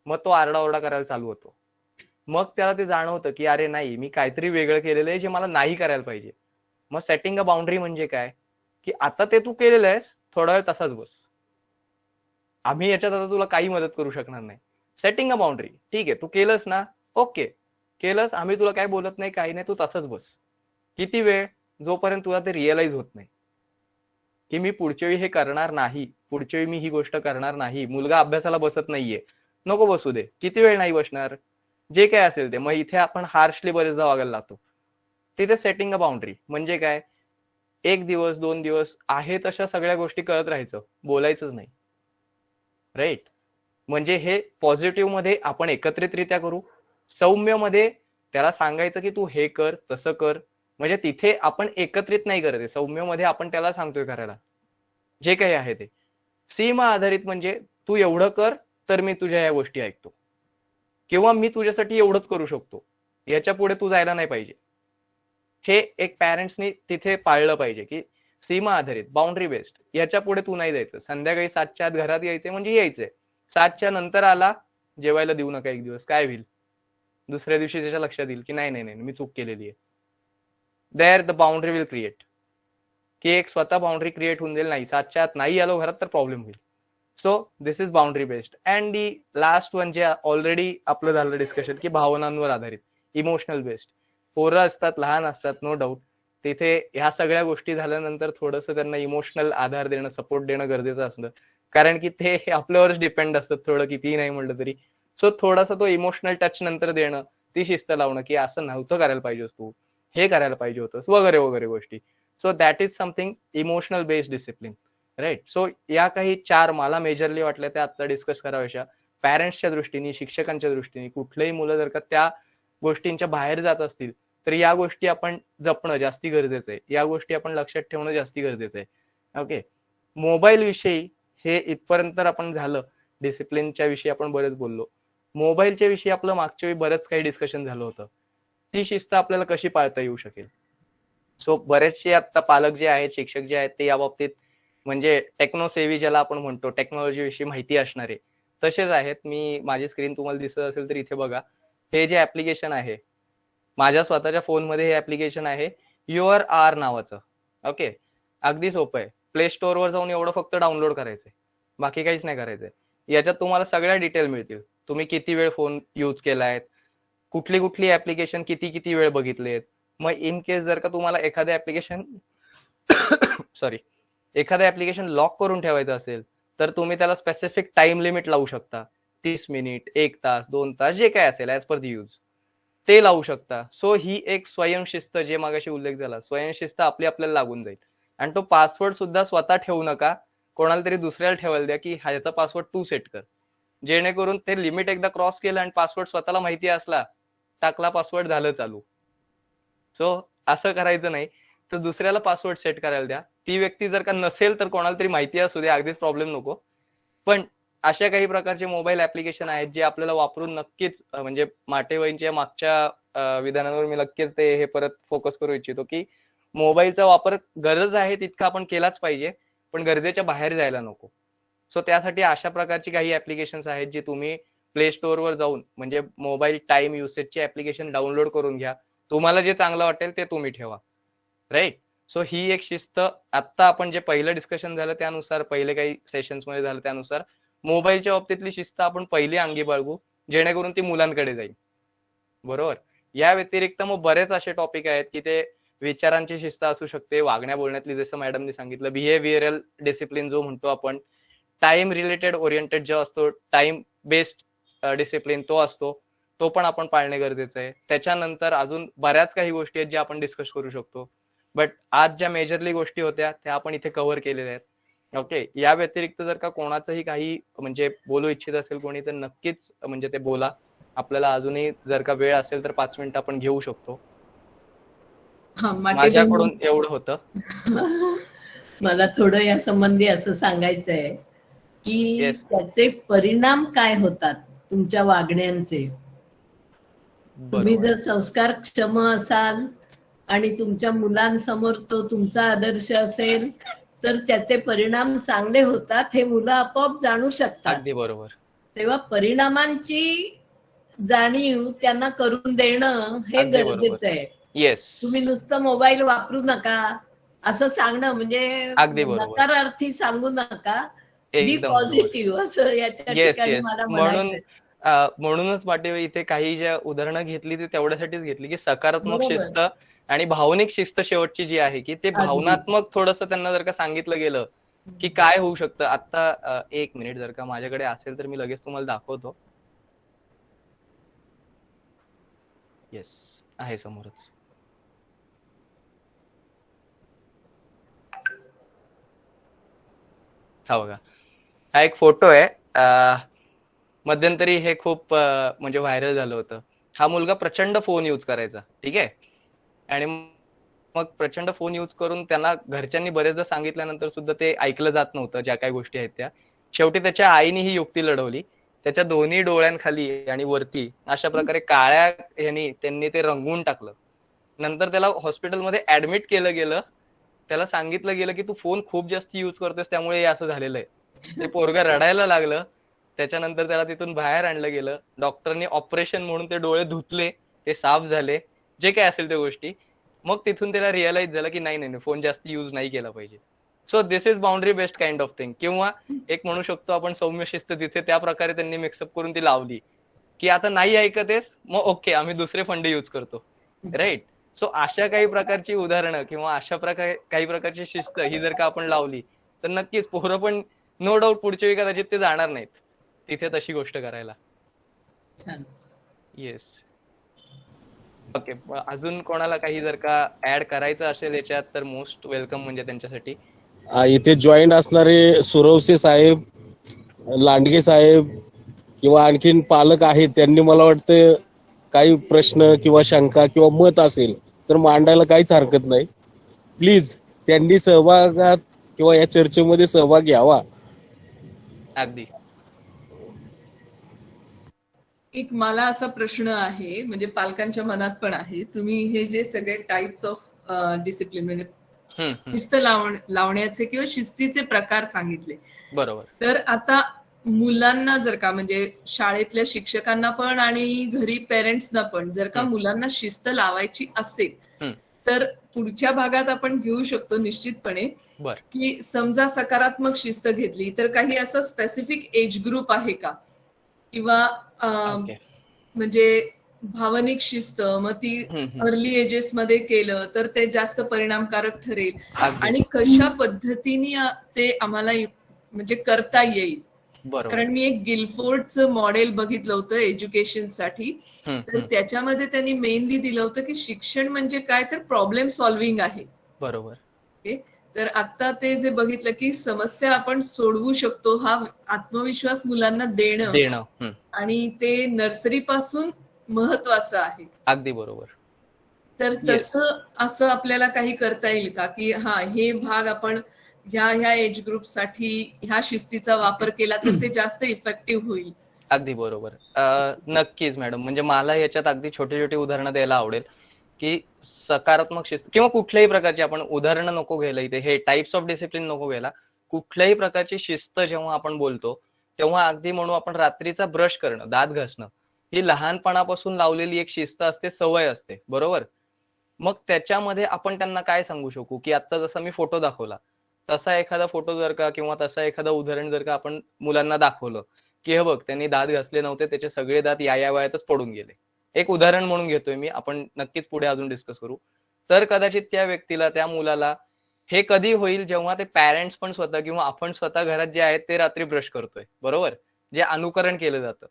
मग तो आरडाओरडा करायला चालू होतो. मग त्याला ते जाणवतं की अरे नाही, मी काहीतरी वेगळं केलेलं आहे जे मला नाही करायला पाहिजे. मग सेटिंग अ बाउंड्री म्हणजे काय, की आता ते तू केलेलं आहेस, थोडा वेळ तसाच बस, आम्ही याच्यात आता तुला काही मदत करू शकणार नाही. सेटिंग अ बाउंड्री, ठीक आहे, तू केलंस ना, ओके केलंस, आम्ही तुला काय बोलत नाही, काही नाही, तू तसंच बस. किती वेळ, जोपर्यंत तुला ते रिअलाइज होत नाही की मी पुढच्या वेळी हे करणार नाही, पुढच्या वेळी मी ही गोष्ट करणार नाही. मुलगा अभ्यासाला बसत नाहीये, नको बसू दे, किती वेळ नाही बसणार, जे काय असेल ते. मग इथे आपण हार्शली बरेचदा वागायला लागतो. तिथे सेटिंग अ बाउंड्री म्हणजे काय, 1 दिवस 2 दिवस आहे तशा सगळ्या गोष्टी करत राहायचं, बोलायचंच नाही. राईट, म्हणजे हे पॉझिटिव्ह मध्ये आपण एकत्रितरित्या करू, सौम्य मध्ये त्याला सांगायचं की तू हे कर, तसं कर, म्हणजे तिथे आपण एकत्रित नाही करत आहे, सौम्य मध्ये आपण त्याला सांगतोय करायला जे काही आहे ते. सीमा आधारित म्हणजे तू एवढं कर तर मी तुझ्या या गोष्टी ऐकतो, किंवा मी तुझ्यासाठी एवढंच करू शकतो, याच्या पुढे तू जायला नाही पाहिजे. हे एक पॅरेंट्सनी तिथे पाळलं पाहिजे की सीमा आधारित, बाउंड्री बेस्ड, याच्या पुढे तू नाही जायचं. संध्याकाळी 7च्या आत घरात यायचंय म्हणजे यायचंय, 7च्या नंतर आला जेवायला देऊ नका. एक दिवस काय होईल, दुसऱ्या दिवशी त्याच्या लक्षात येईल की नाही नाही नाही, मी चूक केलेली आहे. There the boundary will create, की एक स्वतः बाउंड्री क्रिएट होऊन जाईल, नाही 7च्या आत नाही आलो घरात तर प्रॉब्लेम होईल. So this is boundary based. And the last one जे ऑलरेडी आपलं झालं डिस्कशन, की भावनांवर आधारित, इमोशनल बेस्ड. पोरं असतात, लहान असतात, नो डाऊट, तिथे ह्या सगळ्या गोष्टी झाल्यानंतर थोडंसं त्यांना इमोशनल आधार देणं, सपोर्ट देणं गरजेचं असतं, कारण की ते आपल्यावरच डिपेंड असतात थोडं, कितीही नाही म्हटलं तरी. सो थोडासा तो इमोशनल टच नंतर देणं, ती शिस्त लावणं की असं नव्हतं करायला पाहिजे तू, हे करायला पाहिजे होतंस, वगैरे वगैरे गोष्टी. So that is something emotional based discipline. Right, so या काही 4 मला मेजरली वाटल्या त्या आता डिस्कस कराव्याशा. पॅरेंट्सच्या दृष्टीने, शिक्षकांच्या दृष्टीने, कुठलेही मुलं जर का त्या गोष्टींच्या बाहेर जात असतील तर या गोष्टी आपण जपणं जास्ती गरजेचं आहे, या गोष्टी आपण लक्षात ठेवणं जास्ती गरजेचं आहे. ओके, मोबाईल विषयी हे इथपर्यंत आपण झालं, डिसिप्लिनच्या विषयी आपण बरेच बोललो. मोबाईलच्या विषयी आपलं मागच्या वेळी बरंच काही डिस्कशन झालं होतं, ती शिस्त आपल्याला कशी पाळता येऊ शकेल. सो बरेचसे आता पालक जे आहेत, शिक्षक जे आहेत, ते या बाबतीत म्हणजे टेक्नोसेवी ज्याला आपण म्हणतो, टेक्नॉलॉजी विषयी माहिती असणारे तसेच आहेत. मी माझी स्क्रीन तुम्हाला दिसत असेल तर इथे बघा, हे जे ऍप्लिकेशन आहे, माझ्या स्वतःच्या फोनमध्ये हे ऍप्लिकेशन आहे युअर आर नावाचं. ओके, अगदी सोपं आहे, प्ले स्टोअर वर जाऊन एवढं फक्त डाउनलोड करायचंय, बाकी काहीच नाही करायचंय. याच्यात तुम्हाला सगळ्या डिटेल मिळतील, तुम्ही किती वेळ फोन यूज केलाय, कुठली कुठली ऍप्लिकेशन किती वेळ बघितलेत. मग इन केस जर का तुम्हाला एखादं ऍप्लिकेशन एखादं ऍप्लिकेशन लॉक करून ठेवायचं असेल तर तुम्ही त्याला स्पेसिफिक टाइम लिमिट लावू शकता, 30 मिनिट, 1 तास, 2 तास, जे काय असेल ऍज पर द यूज ते लावू शकता. सो ही एक स्वयंशिस्त, जे मागाशी उल्लेख झाला, स्वयंशिस्त आपल्याला लागून जाईल. आणि तो पासवर्ड सुद्धा स्वतः ठेवू नका, कोणाला तरी दुसऱ्याला ठेवायला द्या की ह्याचा पासवर्ड तू सेट कर, जेणेकरून ते लिमिट एकदा क्रॉस केलं आणि पासवर्ड स्वतःला माहिती असला, टाकला पासवर्ड, झालं चालू. सो असं करायचं नाही, तर दुसऱ्याला पासवर्ड सेट करायला द्या. ती व्यक्ती जर का नसेल तर कोणाला तरी माहिती असू दे, अगदीच प्रॉब्लेम नको. पण अशा काही प्रकारचे मोबाईल ऍप्लिकेशन आहेत जे आपल्याला वापरून नक्कीच, म्हणजे माटेवाईंच्या मागच्या विधानावर मी नक्कीच हे परत फोकस करू इच्छितो की मोबाईलचा वापर गरज आहे तितका आपण केलाच पाहिजे, पण गरजेच्या बाहेर जायला नको. सो त्यासाठी अशा प्रकारची काही ऍप्लिकेशन्स आहेत जी तुम्ही प्ले स्टोअर वर जाऊन, म्हणजे मोबाईल टाइम युसेजचे ऍप्लिकेशन डाउनलोड करून घ्या, तुम्हाला जे चांगलं वाटेल ते तुम्ही ठेवा. राईट, सो ही एक शिस्त आता आपण जे पहिलं डिस्कशन झालं त्यानुसार, पहिले काही सेशन्स मध्ये झालं त्यानुसार, मोबाईलच्या बाबतीतली शिस्त आपण पहिली अंगी बाळगू, जेणेकरून ती मुलांकडे जाईल. बरोबर. या व्यतिरिक्त मग बरेच असे टॉपिक आहेत की ते विचारांची शिस्त असू शकते, वागण्या बोलण्यातली, जसं मॅडमनी सांगितलं, बिहेवियरल डिसिप्लिन जो म्हणतो आपण, टाइम रिलेटेड ओरिएंटेड जो असतो, टाइम बेस्ड डिसिप्लिन तो असतो, तो पण आपण पाळणे गरजेचं आहे. त्याच्यानंतर अजून बऱ्याच काही गोष्टी आहेत ज्या आपण डिस्कस करू शकतो, बट आज ज्या मेजरली गोष्टी होत्या त्या आपण इथे कव्हर केलेल्या आहेत. ओके. या व्यतिरिक्त जर का कोणाचंही काही म्हणजे बोलू इच्छित असेल कोणी, तर नक्कीच म्हणजे ते बोला. आपल्याला अजूनही जर का वेळ असेल तर 5 मिनिटं आपण घेऊ शकतो. हा, माझ्याकडून एवढं होतं. मला थोडं या संबंधी असं सांगायचं आहे की Yes. त्याचे परिणाम काय होतात तुमच्या वागण्यांचे. तुम्ही बरोबर. जर संस्कारक्षम असाल आणि तुमच्या मुलांसमोर तो तुमचा आदर्श असेल तर त्याचे परिणाम चांगले होतात, हे मुलं आपोआप जाणू शकतात. अगदी बरोबर. तेव्हा परिणामांची जाणीव त्यांना करून देणं हे अगदी बरोबर. गरजेचं आहे. येस. तुम्ही नुसतं मोबाईल वापरू नका असं सांगणं म्हणजे अगदी बरोबर. नकारार्थी सांगू नका, बी एकदम बरोबर. पॉझिटिव्ह असं याच्या येस ठिकाणी येस. मला म्हणून म्हणायचंय. म्हणूनच पाटील इथे काही ज्या उदाहरणं घेतली ती तेवढ्यासाठीच घेतली की सकारात्मक बरोबर. शिस्त आणि भावनिक शिस्त शेवटची जी आहे की ते अगदी. भावनात्मक थोडस त्यांना जर का सांगितलं गेलं की काय होऊ शकतं. आता 1 मिनिट जर का माझ्याकडे असेल तर मी लगेच तुम्हाला दाखवतो. येस, आहे समोरच. हा बघा, हा एक फोटो आहे. मध्यंतरी हे खूप म्हणजे व्हायरल झालं होतं. हा मुलगा प्रचंड फोन यूज करायचा, ठीक आहे, आणि मग प्रचंड फोन यूज करून त्यांना घरच्यांनी बरेचदा सांगितल्यानंतर सुद्धा ते ऐकलं जात नव्हतं, ज्या काही गोष्टी आहेत त्या. शेवटी त्याच्या आईने ही युक्ती लढवली. त्याच्या दोन्ही डोळ्यांखाली आणि वरती अशा प्रकारे काळ्या ह्यानी त्यांनी ते रंगवून टाकलं. नंतर त्याला हॉस्पिटलमध्ये ऍडमिट केलं गेलं. त्याला सांगितलं गेलं की तू फोन खूप जास्त यूज करतोस त्यामुळे हे असं झालेलं आहे. ते पोरगा रडायला लागलं. त्याच्यानंतर त्याला तिथून बाहेर आणलं गेलं. डॉक्टरनी ऑपरेशन म्हणून ते डोळे धुतले, ते साफ झाले, जे काय असेल त्या गोष्टी. मग तिथून त्याला रिअलाइज झालं की नाही नाही फोन जास्त यूज नाही केला पाहिजे. So this is boundary based kind of thing. किंवा एक म्हणू शकतो आपण सौम्य शिस्त तिथे त्या प्रकारे त्यांनी मिक्सअप करून ती लावली की आता नाही ऐकतेस मग ओके आम्ही दुसरे फंडे यूज करतो, राईट. सो अशा काही प्रकारची उदाहरणं किंवा अशा प्रकारे काही प्रकारची शिस्त ही जर का आपण लावली तर नक्कीच पोरं पण नो डाऊट पुढच्या वेळी कदाचित ते जाणार नाहीत तिथे तशी गोष्ट करायला. छान. येस. ओके. अजून कोणाला काही जर का ऍड करायचं असेल याच्यात तर मोस्ट वेलकम म्हणजे त्यांच्यासाठी. इथे जॉईंट असणारे सुरवसे साहेब, लांडगे साहेब किंवा आणखीन पालक आहेत, त्यांनी मला वाटतं काही प्रश्न किंवा शंका किंवा मत असेल तर मांडायला काहीच हरकत नाही. प्लीज त्यांनी सहभागात किंवा या चर्चेमध्ये सहभाग घ्यावा. अगदी. एक मला असा प्रश्न आहे, म्हणजे पालकांच्या मनात पण आहे. तुम्ही हे जे सगळे टाइप्स ऑफ डिसिप्लिन म्हणजे शिस्त लावण्याचे किंवा शिस्तीचे प्रकार सांगितले, बरोबर. तर आता मुलांना जर का म्हणजे शाळेतल्या शिक्षकांना पण आणि घरी पेरेंट्सना पण जर का मुलांना शिस्त लावायची असेल तर पुढच्या भागात आपण घेऊ शकतो निश्चितपणे की समजा सकारात्मक शिस्त घेतली तर काही असं स्पेसिफिक एज ग्रुप आहे का, किंवा म्हणजे भावनिक शिस्त मग ती अर्ली एजेस मध्ये केलं तर ते जास्त परिणामकारक ठरेल आणि कशा पद्धतीने ते आम्हाला म्हणजे करता येईल. कारण मी एक गिलफोर्डचं मॉडेल बघितलं होतं एज्युकेशनसाठी, तर त्याच्यामध्ये त्यांनी मेनली दिलं होतं की शिक्षण म्हणजे काय तर प्रॉब्लेम सॉल्व्हिंग आहे. बरोबर. तर आता ते जे बघितलं की समस्या आपण सोडवू शकतो, हा आत्मविश्वास मुलांना देणं आणि ते नर्सरी पासून महत्वाचं आहे. अगदी बरोबर. तर तसं असं आपल्याला काही करता येईल का की हा हे भाग आपण ह्या एज ग्रुप साठी ह्या शिस्तीचा वापर केला तर ते जास्त इफेक्टिव्ह होईल. अगदी बरोबर. नक्कीच मॅडम. म्हणजे मला याच्यात अगदी छोटी छोटी उदाहरणं द्यायला आवडेल की सकारात्मक शिस्त किंवा कुठल्याही प्रकारची आपण उदाहरणं नको घ्यायला इथे, हे टाइप्स ऑफ डिसिप्लिन नको घ्यायला. कुठल्याही प्रकारची शिस्त जेव्हा आपण बोलतो तेव्हा अगदी म्हणू आपण रात्रीचा ब्रश करणं, दात घासणं, ही लहानपणापासून लावलेली एक शिस्त असते, सवय असते, बरोबर. मग त्याच्यामध्ये आपण त्यांना काय सांगू शकू, की आता जसा मी फोटो दाखवला तसा एखादा फोटो जर का किंवा तसा एखादा उदाहरण जर का आपण मुलांना दाखवलं, की हे बघ त्यांनी दात घासले नव्हते, त्याचे सगळे दात या वयातच पडून गेले. एक उदाहरण म्हणून घेतोय मी, आपण नक्कीच पुढे अजून डिस्कस करू. तर कदाचित त्या व्यक्तीला, त्या मुलाला हे कधी होईल जेव्हा ते पॅरेंट्स पण स्वतः किंवा आपण स्वतः घरात जे आहेत ते रात्री ब्रश करतोय, बरोबर, जे अनुकरण केलं जातं.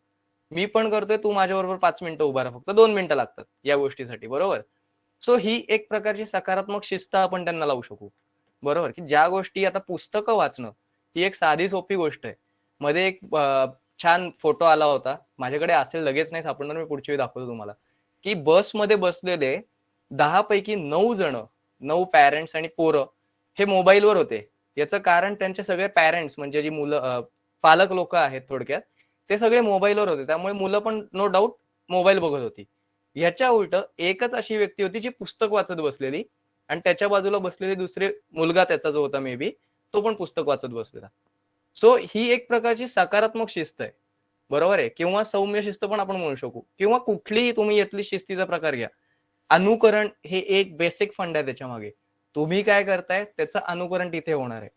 मी पण करतोय, तू माझ्याबरोबर 5 मिनिटं उभा राहा, फक्त 2 मिनिटं लागतात या गोष्टीसाठी, बरोबर. सो ही एक प्रकारची सकारात्मक शिस्त आपण त्यांना लावू शकू, बरोबर, की ज्या गोष्टी आता पुस्तकं वाचणं ही एक साधी सोपी गोष्ट आहे. मध्ये एक छान फोटो आला होता, माझ्याकडे असेल, लगेच नाही सापडणार, मी पुढच्या वेळी दाखवतो तुम्हाला, की बसमध्ये बसलेले 10 पैकी 9 जण, 9 पॅरेंट्स आणि पोरं हे मोबाईलवर होते. याचं कारण त्यांचे सगळे पॅरेंट्स म्हणजे जी मुलं, पालक लोक आहेत थोडक्यात, ते सगळे मोबाईलवर होते, त्यामुळे मुलं पण नो डाऊट मोबाईल बघत होती. याच्या उलट एकच अशी व्यक्ती होती जी पुस्तक वाचत बसलेली आणि त्याच्या बाजूला बसलेले दुसरे मुलगा त्याचा जो होता मे बी, तो पण पुस्तक वाचत बसलेला. सो ही एक प्रकारची सकारात्मक शिस्त आहे, बरोबर आहे, किंवा सौम्य शिस्त पण आपण म्हणू शकू, किंवा कुठलीही तुम्ही यातली शिस्तीचा प्रकार घ्या. अनुकरण हे एक बेसिक फंड आहे त्याच्या मागे. तुम्ही काय करताय त्याचं अनुकरण तिथे होणार आहे.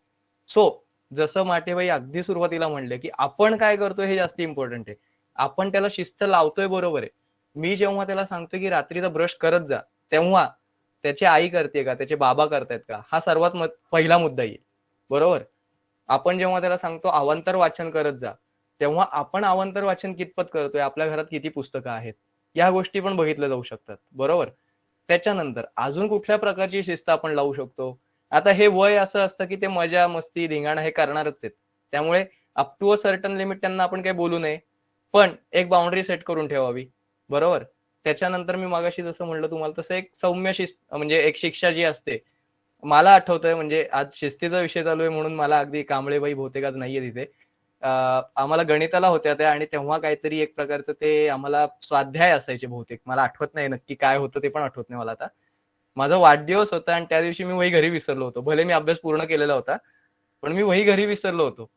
सो जसं माटेबाई अगदी सुरुवातीला म्हणले, की आपण काय करतोय हे जास्त इम्पॉर्टंट आहे. आपण त्याला शिस्त लावतोय, बरोबर आहे. मी जेव्हा त्याला सांगतोय की रात्रीचा ब्रश करत जा, तेव्हा त्याची आई करते का, त्याचे बाबा करतायत का, हा सर्वात पहिला मुद्दा येईल, बरोबर. आपण जेव्हा त्याला सांगतो अवांतर वाचन करत जा, तेव्हा आपण अवांतर वाचन कितपत करतोय, आपल्या घरात किती पुस्तकं आहेत, या गोष्टी पण बघितल्या जाऊ शकतात, बरोबर. त्याच्यानंतर अजून कुठल्या प्रकारची शिस्त आपण लावू शकतो. आता हे वय असं असतं की ते मजा मस्ती धिंगाणा हे करणारच आहेत, त्यामुळे up to a certain limit त्यांना आपण काही बोलू नये, पण एक बाउंड्री सेट करून ठेवावी, बरोबर. त्याच्यानंतर मी मागाशी जसं म्हणलं तुम्हाला तसं एक सौम्य शिस्त म्हणजे एक शिक्षा जी असते. मला आठवतंय, म्हणजे आज शिस्तीचा विषय चालू आहे म्हणून मला अगदी कांबळेबाई बहुतेक आज नाहीये तिथे, आम्हाला गणिताला होत्या त्या, आणि तेव्हा काहीतरी एक प्रकारचं ते आम्हाला स्वाध्याय असायचे बहुतेक, मला आठवत नाही नक्की काय होतं ते पण आठवत नाही मला आता. माझा वाढदिवस होता आणि त्या दिवशी मी वही घरी विसरलो होतो. भले मी अभ्यास पूर्ण केलेला होता, पण मी वही घरी विसरलो होतो.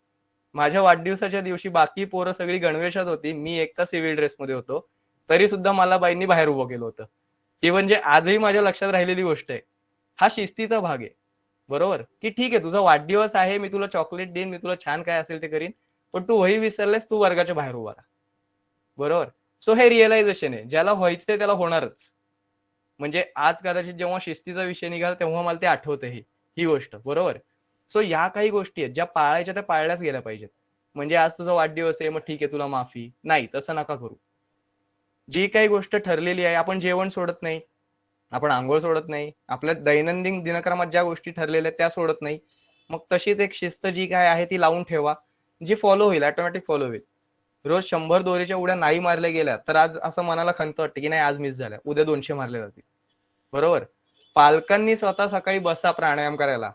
माझ्या वाढदिवसाच्या दिवशी बाकी पोरं सगळी गणवेशात होती, मी एकटा सिव्हिल ड्रेसमध्ये होतो, तरी सुद्धा मला बाईंनी बाहेर उभं केलं होतं. ती म्हणजे आजही माझ्या लक्षात राहिलेली गोष्ट आहे. हा शिस्तीचा भाग आहे, बरोबर, की ठीक आहे तुझा वाढदिवस आहे, मी तुला चॉकलेट देईन, मी तुला छान काय असेल ते करीन, पण तू वही विसरलेस, तू वर्गाच्या बाहेर उभा राहा, बरोबर. सो हे रिअलायझेशन आहे, ज्याला व्हायचंय त्याला होणारच. म्हणजे आज कदाचित जेव्हा शिस्तीचा विषय निघाला तेव्हा मला ते आठवतं ही गोष्ट, बरोबर. सो या काही गोष्टी आहेत ज्या पाळायच्या त्या पाळल्याच गेल्या पाहिजेत. म्हणजे आज तुझा वाढदिवस आहे, मग ठीक आहे तुला माफी नाही, तसं नका करू. जी काही गोष्ट ठरलेली आहे, आपण जेवण सोडत नाही, आपण आंघोळ सोडत नाही, आपल्या दैनंदिन दिनक्रमात ज्या गोष्टी ठरलेल्या आहेत त्या सोडत नाही, मग तशीच एक शिस्त जी काय आहे ती लावून ठेवा, जी फॉलो होईल, ऑटोमॅटिक फॉलो होईल. रोज 100 दोरीच्या उड्या नाही मारल्या गेल्या तर आज असं मनाला खंत वाटते की नाही आज मिस झाल्या, उद्या 200 मारल्या जातील, बरोबर. पालकांनी स्वतः सकाळी बसा प्राणायाम करायला.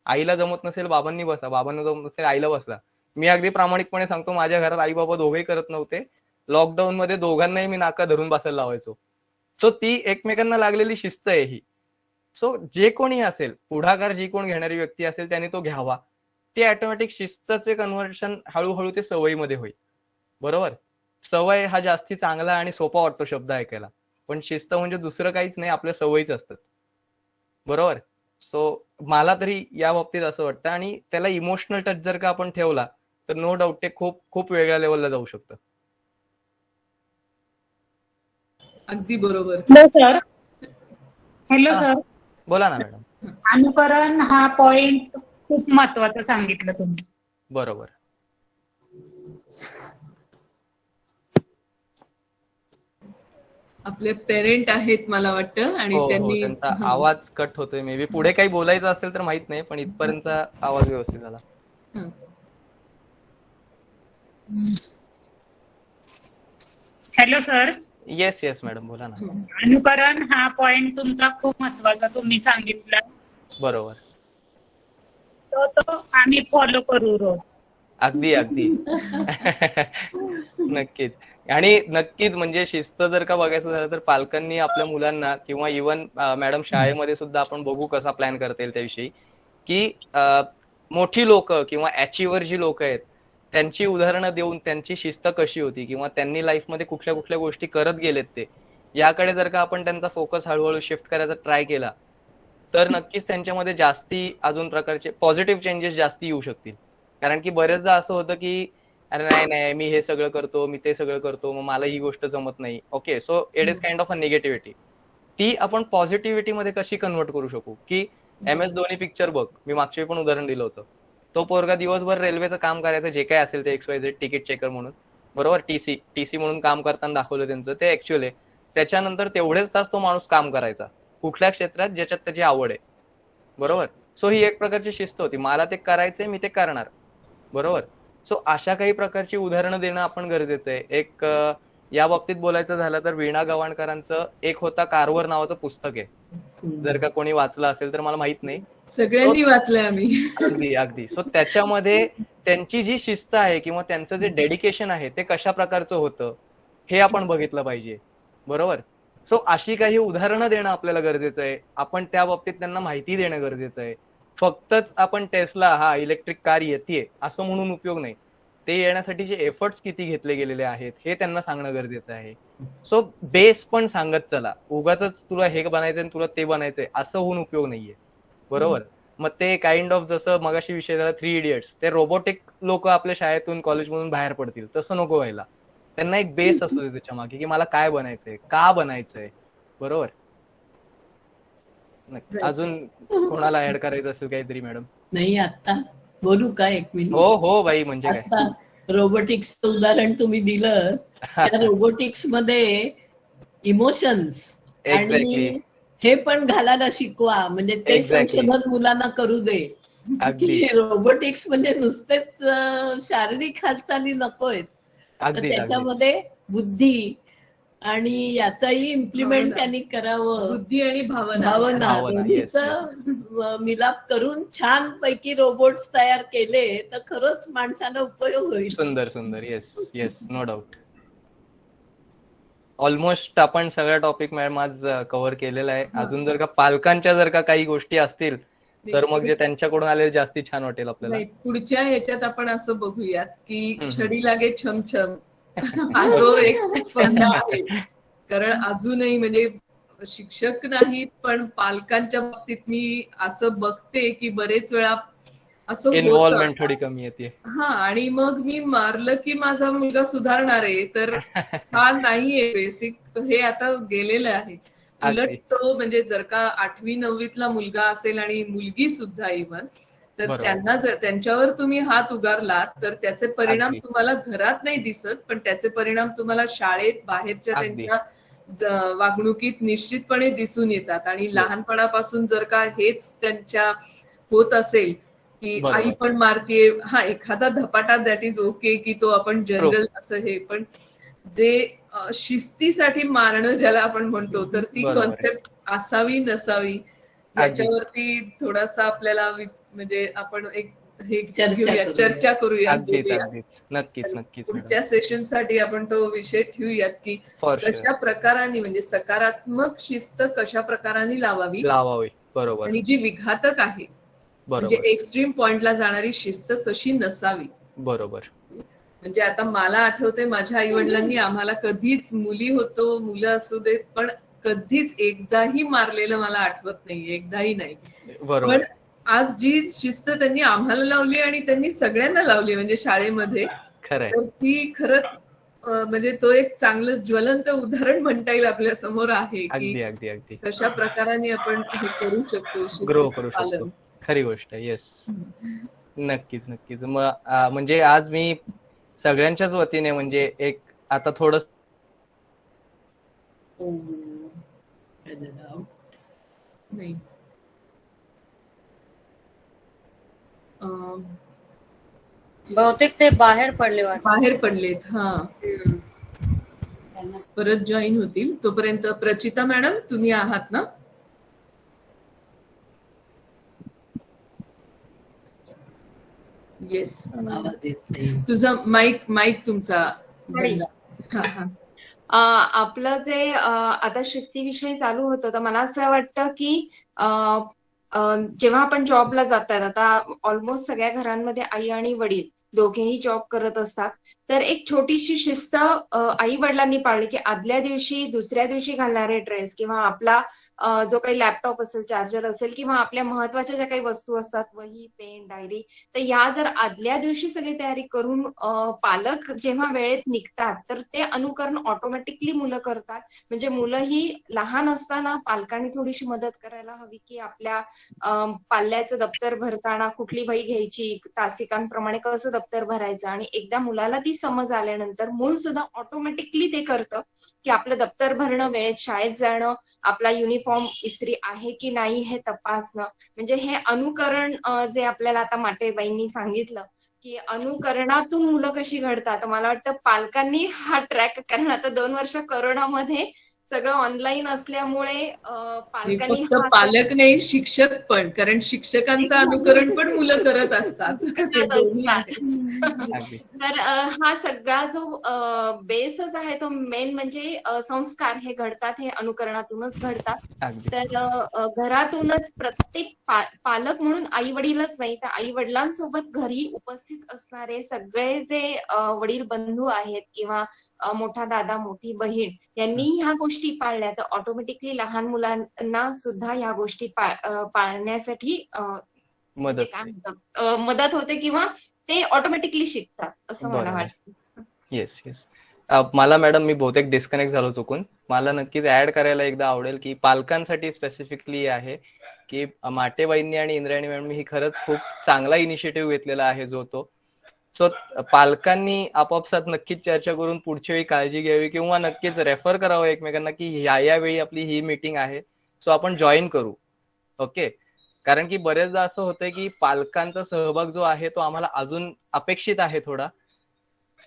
आईला जमत नसेल बाबांनी बसा, बाबांना जमत नसेल आईला बसला. मी अगदी प्रामाणिकपणे सांगतो, माझ्या घरात आई बाबा दोघेही करत नव्हते. लॉकडाऊन मध्ये दोघांनाही मी नाका धरून बसायला लावायचो. सो ती एकमेकांना लागलेली शिस्त आहे ही. सो जे कोणी असेल, पुढाकार जी कोण घेणारी व्यक्ती असेल त्याने तो घ्यावा. ते ऑटोमॅटिक शिस्तचे कन्व्हर्शन हळूहळू ते सवयीमध्ये होईल, बरोबर. सवय हा जास्ती चांगला आणि सोपा वाटतो शब्द ऐकायला, पण शिस्त म्हणजे दुसरं काहीच नाही, आपल्या सवयीच असतात, बरोबर. सो मला तरी या बाबतीत असं वाटतं, आणि त्याला इमोशनल टच जर का आपण ठेवला तर नो डाऊट ते खूप खूप वेगळ्या लेवलला जाऊ शकतं. अगदी बरोबर. Hello sir. Hello sir. बोला ना मॅडम. अनुकरण हा पॉइंट खूप महत्वाचा सांगितलं तुम्ही. बरोबर. आपले पेरेंट आहेत मला वाटतं, आणि त्यांनी त्यांचा आवाज कट होतोय, मे बी पुढे काही बोलायचं असेल तर माहित नाही, पण इथपर्यंत आवाज व्यवस्थित झाला. Hello sir. Yes yes madam बोला ना. अनुकरण हा पॉइंट तुमचा खूप महत्वाचा तुम्ही सांगितला. बरोबर. तो आम्ही फॉलो करू रोज. अगदी अगदी नक्कीच. आणि नक्कीच म्हणजे शिस्त जर का बघायचं झालं तर पालकांनी आपल्या मुलांना, किंवा इव्हन मॅडम शाळेमध्ये सुद्धा आपण बघू कसा प्लॅन करता येईल त्याविषयी, की मोठी लोक किंवा अचिव्हर जी लोक आहेत त्यांची उदाहरणं देऊन त्यांची शिस्त कशी होती किंवा त्यांनी लाईफमध्ये कुठल्या कुठल्या गोष्टी करत गेलेत ते, याकडे जर का आपण त्यांचा फोकस हळूहळू शिफ्ट करायचा ट्राय केला तर नक्कीच त्यांच्यामध्ये जास्ती अजून प्रकारचे पॉझिटिव्ह चेंजेस जास्ती येऊ शकतील. कारण की बरेचदा असं होतं की अरे नाही नाही मी हे सगळं करतो, मी ते सगळं करतो, मग मला ही गोष्ट जमत नाही. Okay, so it is kind of a negativity. ती आपण पॉझिटिव्हिटी मध्ये कशी कन्वर्ट करू शकू की MS धोनी पिक्चर बघ, मी मागच्या वेळी पण उदाहरण दिलं होतं. तो पोरगा दिवसभर रेल्वेचं काम करायचं, जे काय असेल ते XYZ तिकीट चेकर म्हणून, बरोबर, टीसी म्हणून काम करताना दाखवलं त्यांचं ते ऍक्च्युअल आहे. त्याच्यानंतर तेवढेच तास तो माणूस काम करायचा कुठल्या क्षेत्रात ज्याच्यात त्याची आवड आहे, बरोबर. सो ही एक प्रकारची शिस्त होती, मला ते करायचंय, मी ते करणार, बरोबर. सो अशा काही प्रकारची उदाहरणं देणं आपण गरजेचं आहे. एक या बाबतीत बोलायचं झालं तर वीणा गवाणकरांचं एक होता कारवर नावाचं पुस्तक आहे, जर का कोणी वाचलं असेल तर, मला माहित नाही, सगळ्यांनी वाचलंय आम्ही. अगदी अगदी. सो त्याच्यामध्ये त्यांची जी शिस्त आहे किंवा त्यांचं जे डेडिकेशन आहे ते कशा प्रकारचं होतं हे आपण बघितलं पाहिजे, बरोबर. सो अशी काही उदाहरणं देणं आपल्याला गरजेचं आहे. आपण त्या बाबतीत त्यांना माहिती देणं गरजेचं आहे. फक्तच आपण टेस्ला हा इलेक्ट्रिक कार येते असं म्हणून उपयोग नाही. ते येण्यासाठी जे एफर्ट्स किती घेतले गेलेले आहेत हे त्यांना सांगणं गरजेचं आहे. सो बेस पण सांगत चला, उगाच तुला हे बनायचंय आणि तुला ते बनायचंय असं होऊन उपयोग नाहीये, बरोबर. मग ते काइंड ऑफ जसं मगाशी विषय झाला 3 इडियट्स, ते रोबोटिक लोक आपल्या शाळेतून कॉलेजमधून बाहेर पडतील तसं नको व्हायला. त्यांना एक बेस असू दे त्याच्या मागे की मला काय बनायचंय, का बनायचंय, बरोबर. अजून कोणाला ऍड करायचं असेल काहीतरी मॅडम? नाही, आता बोलू का 1 मिनिट? हो हो बाई, म्हणजे काय, आता रोबोटिक्सचं उदाहरण तुम्ही दिलं, त्या रोबोटिक्स मध्ये इमोशन्स आणि हे पण घालायला शिकवा, म्हणजे ते संशोधन मुलांना करू दे. रोबोटिक्स म्हणजे नुसतेच शारीरिक हालचाली नकोय, तर त्याच्यामध्ये बुद्धी आणि याचाही इम्प्लिमेंट त्यांनी करावं. बुद्धी आणि भावना दोन्हीचं मिलाप करून छान पैकी रोबोट्स तयार केले तर खरंच माणसाला उपयोग होईल. सुंदर सुंदर. Yes yes, no doubt. Almost आपण सगळा टॉपिक मॅडम आज कव्हर केलेला आहे. अजून जर का पालकांच्या जर का काही गोष्टी असतील तर मग जे त्यांच्याकडून आले जास्ती छान वाटेल आपल्याला. पुढच्या ह्याच्यात आपण असं बघूयात की छडी लागे छमछम हा जो एक फंडा आहे. कारण अजूनही म्हणजे शिक्षक नाहीत पण पालकांच्या बाबतीत मी असं बघते की बरेच वेळा असं इन्व्हॉल्वमेंट थोडी कमी येते. हा, आणि मग मी मारलं की माझा मुलगा सुधारणार आहे, तर हा नाहीये बेसिक, हे आता गेलेलं आहे. उलट तो म्हणजे जर का 8वी 9वीतला मुलगा असेल आणि मुलगी सुद्धा इव्हन, तर त्यांना जर त्यांच्यावर तुम्ही हात उगारलात तर त्याचे परिणाम तुम्हाला घरात नाही दिसत, पण त्याचे परिणाम तुम्हाला शाळेत बाहेरच्या त्यांच्या वागणुकीत निश्चितपणे दिसून येतात. आणि लहानपणापासून जर का हेच त्यांच्या होत असेल की आई पण मारतीये, हा एखादा धपाटा दॅट इज ओके की तो आपण जनरल असं हे, पण जे शिस्तीसाठी मारणं ज्याला आपण म्हणतो, तर ती कॉन्सेप्ट असावी नसावी याच्यावरती थोडासा आपल्याला म्हणजे आपण एक चर्चा करूया. नक्कीच नक्कीच. पुढच्या सेशन साठी आपण तो विषय ठेवूयात की कशा प्रकाराने म्हणजे सकारात्मक शिस्त कशा प्रकाराने लावावी, बरोबर, आणि जी विघातक आहे म्हणजे एक्स्ट्रीम पॉइंटला जाणारी शिस्त कशी नसावी, बरोबर. म्हणजे आता मला आठवते माझ्या आई वडिलांनी आम्हाला कधीच, मुली होतो मुलं असू देत, पण कधीच एकदाही मारलेलं मला आठवत नाही, एकदाही नाही. पण आज जी शिस्त त्यांनी आम्हाला लावली आणि त्यांनी सगळ्यांना लावली म्हणजे शाळेमध्ये, तर ती खरंच म्हणजे तो एक चांगलं ज्वलंत उदाहरण म्हणता येईल आपल्या समोर आहे की कशा प्रकाराने आपण हे करू शकतो, ग्रो करू शकतो. खरी गोष्ट. येस, नक्कीच नक्कीच. म्हणजे आज मी सगळ्यांच्याच वतीने म्हणजे एक आता थोडं नाही बहुतेक ते बाहेर पडलेत. हा, परत जॉईन होतील. तोपर्यंत प्रचिता मॅडम तुम्ही आहात ना? येस, तुझा माईक तुमचा. आपलं जे आता शिस्तीविषयी चालू होतं, तर मला असं वाटतं की जेव्हा आपण जॉबला जातात, आता ऑलमोस्ट सगळ्या घरांमध्ये आई आणि वडील दोघेही जॉब करत असतात, तर एक छोटीशी शिस्त आई वडिलांनी पाळली, की आदल्या दिवशी दुसऱ्या दिवशी घालणारे ड्रेस किंवा आपला जो काही लॅपटॉप असेल, चार्जर असेल किंवा आपल्या महत्वाच्या ज्या काही वस्तू असतात, वही, पेन, डायरी, तर या जर आदल्या दिवशी सगळी तयारी करून पालक जेव्हा वेळेत निघतात, तर ते अनुकरण ऑटोमॅटिकली मुलं करतात. म्हणजे मुलंही लहान असताना पालकांनी थोडीशी मदत करायला हवी, की आपल्या पाल्याचं दप्तर भरताना कुठली वही घ्यायची, तासिकांप्रमाणे कसं दप्तर भरायचं, आणि एकदा मुलाला ती समज आल्यानंतर मूल सुद्धा ऑटोमॅटिकली ते करतं, की आपलं दप्तर भरणं, वेळेत शाळेत जाणं, आपला युनिफॉर्म इस्त्री आहे की नाही हे तपासणं. म्हणजे हे अनुकरण जे आपल्याला आता माटेबाईंनी सांगितलं, की अनुकरणातून मुलं कशी घडतात. मला वाटतं पालकांनी हा ट्रॅक, कारण आता 2 वर्ष कोरोनामध्ये सगळं ऑनलाईन असल्यामुळे हे पालकांनी फक्त हा पालक नाही, शिक्षक पण, कारण शिक्षकांचं अनुकरण पण मुलं करत असतात. हे दोन्ही आहे. अगदी तर हा सगळा जो बेसच आहे तो मेन म्हणजे संस्कार हे घडतात, हे अनुकरणातूनच घडतात. अगदी तर घरातूनच प्रत्येक पालक म्हणून आई वडीलच नाही, तर आई वडिलांसोबत घरी उपस्थित असणारे सगळे जे वडील बंधू आहेत किंवा मोठा दादा, मोठी बहीण यांनी ह्या गोष्टी पाळल्या, तर ऑटोमॅटिकली लहान मुलांना सुद्धा ह्या गोष्टी पाळण्यासाठी म्हणजे मदत काय होते. म्हणतात मदत होते किंवा ते ऑटोमॅटिकली शिकतात असं मला बरोबर. वाटतं. Yes yes. मला मॅडम मी बहुतेक डिस्कनेक्ट झालो चुकून. मला नक्कीच ऍड करायला एकदा आवडेल की पालकांसाठी स्पेसिफिकली आहे की माटेबाईंनी आणि इंद्रायणी मॅडम ही खरंच खूप चांगला इनिशिएटिव्ह घेतलेला आहे जो तो. सो पालकांनी आपापसात नक्कीच चर्चा करून पुढच्या वेळी काळजी घ्यावी किंवा नक्कीच रेफर करावं एकमेकांना की या वेळी आपली ही मीटिंग आहे, सो आपण जॉईन करू. ओके. कारण की बरेचदा असं होतंय की पालकांचा सहभाग जो आहे तो आम्हाला अजून अपेक्षित आहे थोडा.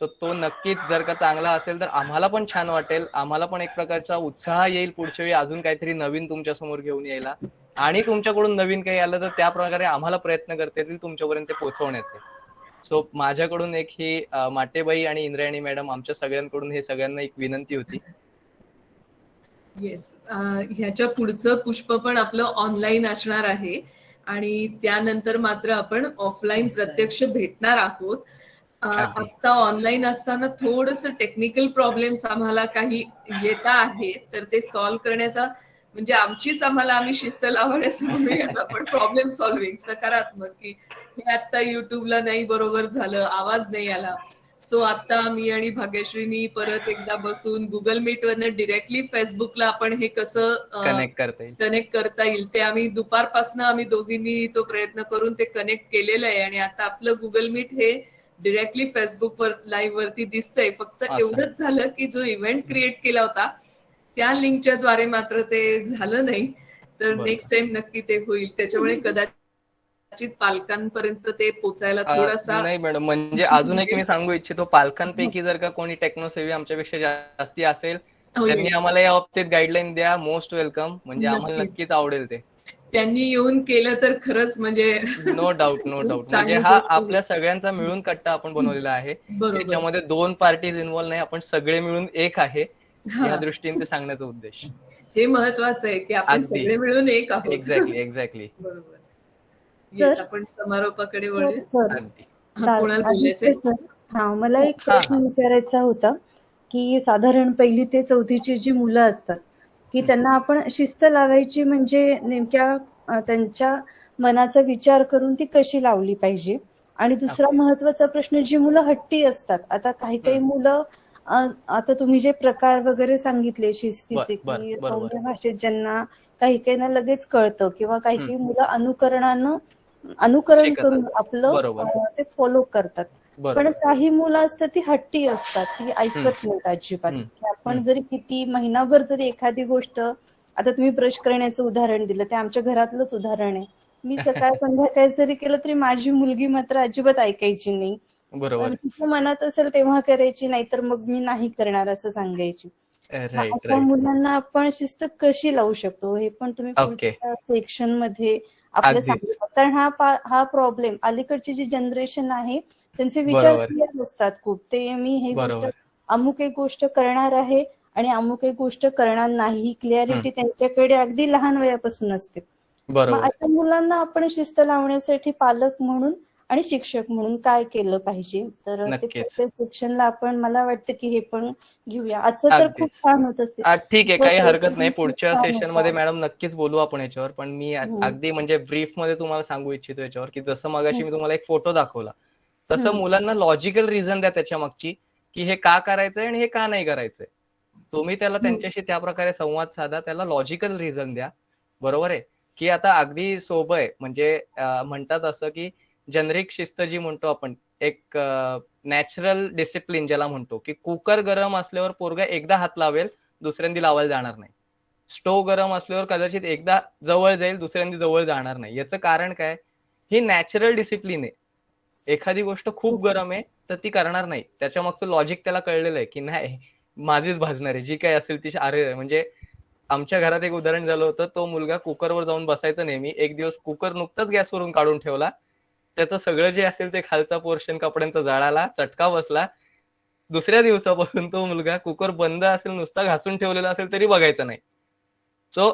सो तो नक्कीच जर का चांगला असेल तर आम्हाला पण छान वाटेल, आम्हाला पण एक प्रकारचा उत्साह येईल पुढच्या वेळी अजून काहीतरी नवीन तुमच्या समोर घेऊन यायला, आणि तुमच्याकडून नवीन काही आलं तर त्या प्रकारे आम्हाला प्रयत्न करता येतील तुमच्यापर्यंत ते पोहोचवण्याचे. सो माझ्याकडून एक ही माटेबाई आणि इंद्रायणी मॅडम आमच्या सगळ्यांकडून हे सगळ्यांना एक विनंती होती. येस. ह्याच्या पुढचं पुष्प पण आपलं ऑनलाईन असणार आहे आणि त्यानंतर मात्र आपण ऑफलाईन प्रत्यक्ष भेटणार आहोत. अगदी. आता ऑनलाईन असताना थोडस टेक्निकल प्रॉब्लेम्स आम्हाला काही येता आहेत, तर ते सॉल्व्ह करण्याचा म्हणजे आम्ही शिस्त लावण्याचं म्हणूयात आपण प्रॉब्लेम सॉल्व्हिंग सकारात्मक, की हे आता युट्यूबला नाही बरोबर झालं, आवाज नाही आला. सो आता मी आणि भाग्यश्रीनी परत एकदा बसून गुगल मीट वरनं डिरेक्टली फेसबुकला आपण हे कसं कनेक्ट करता येईल ते आम्ही दुपारपासून आम्ही दोघींनी तो प्रयत्न करून ते कनेक्ट केलेलं आहे, आणि आता आपलं गुगल मीट हे डिरेक्टली फेसबुकवर लाईव्ह वरती दिसतंय. फक्त एवढंच झालं की जो इव्हेंट क्रिएट केला होता त्या लिंकच्या द्वारे मात्र ते झालं नाही. तर नेक्स्ट टाइम नक्की ते होईल. त्याच्यामुळे कदाचित पालकांपर्यंत ते पोचायला थोडासा नाही मॅडम, म्हणजे अजून एक मी सांगू इच्छितो, पालकांपैकी जर का कोणी टेक्नोसेवी आमच्यापेक्षा जास्ती असेल त्यांनी आम्हाला या बाबतीत गाईडलाईन द्या. Most welcome. म्हणजे आम्हाला नक्कीच आवडेल ते. त्यांनी येऊन केलं तर खरंच म्हणजे नो डाऊट म्हणजे हा आपल्या सगळ्यांचा मिळून कट्टा आपण बनवलेला आहे. त्याच्यामध्ये 2 पार्टीज इन्व्हॉल्व नाही, आपण सगळे मिळून एक आहे या दृष्टीने ते सांगण्याचा उद्देश. हे महत्वाचं आहे की आपण सगळे मिळून एक आहोत. एक्झॅक्टली. बरोबर. येस, आपण समारोपाकडे वळूया. अगदी. कोणाला बोलायचंय? मला एक प्रश्न विचारायचा होता की साधारण 1ली ते 4थीची जी मुलं असतात की त्यांना आपण शिस्त लावायची म्हणजे नेमक्या त्यांच्या मनाचा विचार करून ती कशी लावली पाहिजे. आणि दुसरा महत्वाचा प्रश्न, जी मुलं हट्टी असतात, आता काही मुलं, आता तुम्ही जे प्रकार वगैरे सांगितले शिस्तीचे की सौम्य भाषेत ज्यांना काही लगेच कळतं किंवा काही मुलं अनुकरण करून आपलं ते फॉलो करतात, पण काही मुलं असतात ती हट्टी असतात, ती ऐकत नाहीत अजिबात. आपण जरी किती महिनाभर जरी एखादी गोष्ट, आता तुम्ही ब्रश करण्याचं उदाहरण दिलं, ते आमच्या घरातलंच उदाहरण आहे. मी सकाळ संध्याकाळ जरी केलं तरी माझी मुलगी मात्र अजिबात ऐकायची नाही. तिच्या मनात असेल तेव्हा करायची, नाहीतर मग मी नाही करणार असं सांगायची. अशा मुलांना आपण शिस्त कशी लावू शकतो हे पण तुम्ही पुढच्या सेक्शन मध्ये आपलं सांगितलं. कारण हा प्रॉब्लेम, अलीकडची जी जनरेशन आहे त्यांचे विचार क्लिअर असतात खूप. ते मी हे गोष्ट अमुक एक गोष्ट करणार आहे आणि अमुक एक गोष्ट करणार नाही, ही क्लिअरिटी त्यांच्याकडे अगदी लहान वयापासून असते. मग अशा मुलांना आपण शिस्त लावण्यासाठी पालक म्हणून आणि शिक्षक म्हणून काय केलं पाहिजे. तर ते नक्कीच. पुढच्या सेक्शनला आपण मला वाटतं की हे पण घेऊया. आजचं तर खूप अगदीच. छान होतं. ठीक आहे, काही हरकत नाही. खूप पुढच्या छान सेशन मध्ये होतं. मॅडम नक्कीच बोलू आपण याच्यावर. पण मी अगदी म्हणजे ब्रीफ मध्ये तुम्हाला सांगू इच्छितो याच्यावर, की जसं मगाशी मी तुम्हाला एक फोटो दाखवला, तसं मुलांना लॉजिकल रिझन द्या त्याच्या मागची, की हे का करायचंय आणि हे का नाही करायचंय. तुम्ही त्याला त्यांच्याशी त्या प्रकारे संवाद साधा, त्याला लॉजिकल रिझन द्या. बरोबर आहे, की आता अगदी सोपं आहे. म्हणजे म्हणतात असं की जनरिक शिस्त जी म्हणतो आपण, एक नॅचरल डिसिप्लिन ज्याला म्हणतो, की कुकर गरम असल्यावर पोरगा एकदा हात लावेल, दुसऱ्यांदी लावायला जाणार नाही. स्टोव गरम असल्यावर कदाचित एकदा जवळ जाईल, दुसऱ्यांदी जवळ जाणार नाही. याचं कारण काय, ही नॅचरल डिसिप्लिन आहे. एखादी गोष्ट खूप गरम आहे तर ती करणार नाही. त्याच्या मागचं लॉजिक त्याला कळलेलं आहे, की नाही माझीच भाजणार आहे, जी काही असेल ती अरे. म्हणजे आमच्या घरात एक उदाहरण झालं होतं. तो मुलगा कुकरवर जाऊन बसायचा नेहमी. एक दिवस कुकर नुकताच गॅसवरून काढून ठेवला, त्याचं सगळं जे असेल ते खालचा पोर्शन कपड्यांचा जळाला, चटका बसला. दुसऱ्या दिवसापासून तो मुलगा कुकर बंद असेल, नुसता घासून ठेवलेला असेल तरी बघायचा नाही. सो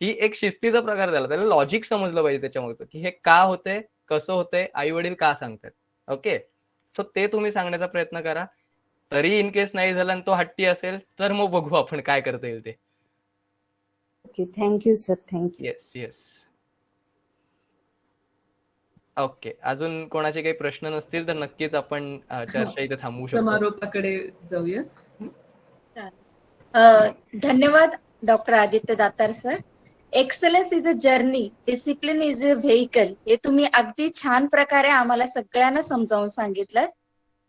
ही एक शिस्तीचा प्रकार झाला. त्याला लॉजिक समजलं पाहिजे त्याच्यामध्ये, की हे का होतंय, कसं होतंय, आई वडील का सांगतात. ओके, सो ते तुम्ही सांगण्याचा प्रयत्न करा. तरी इन केस नाही झाला आणि तो हट्टी असेल तर मग बघू आपण काय करता येईल ते. Okay, thank you sir, thank you. Yes yes. Okay, अजून कोणाचे काही प्रश्न नसतील तर नक्कीच आपण चर्चा इथे थांबवू शकतो. समारोपाकडे जाऊया. धन्यवाद doctor Aditya Datar sir. Excellence is a journey, discipline is a vehicle, हे तुम्ही अगदी छान प्रकारे आम्हाला सगळ्यांना समजावून सांगितलं.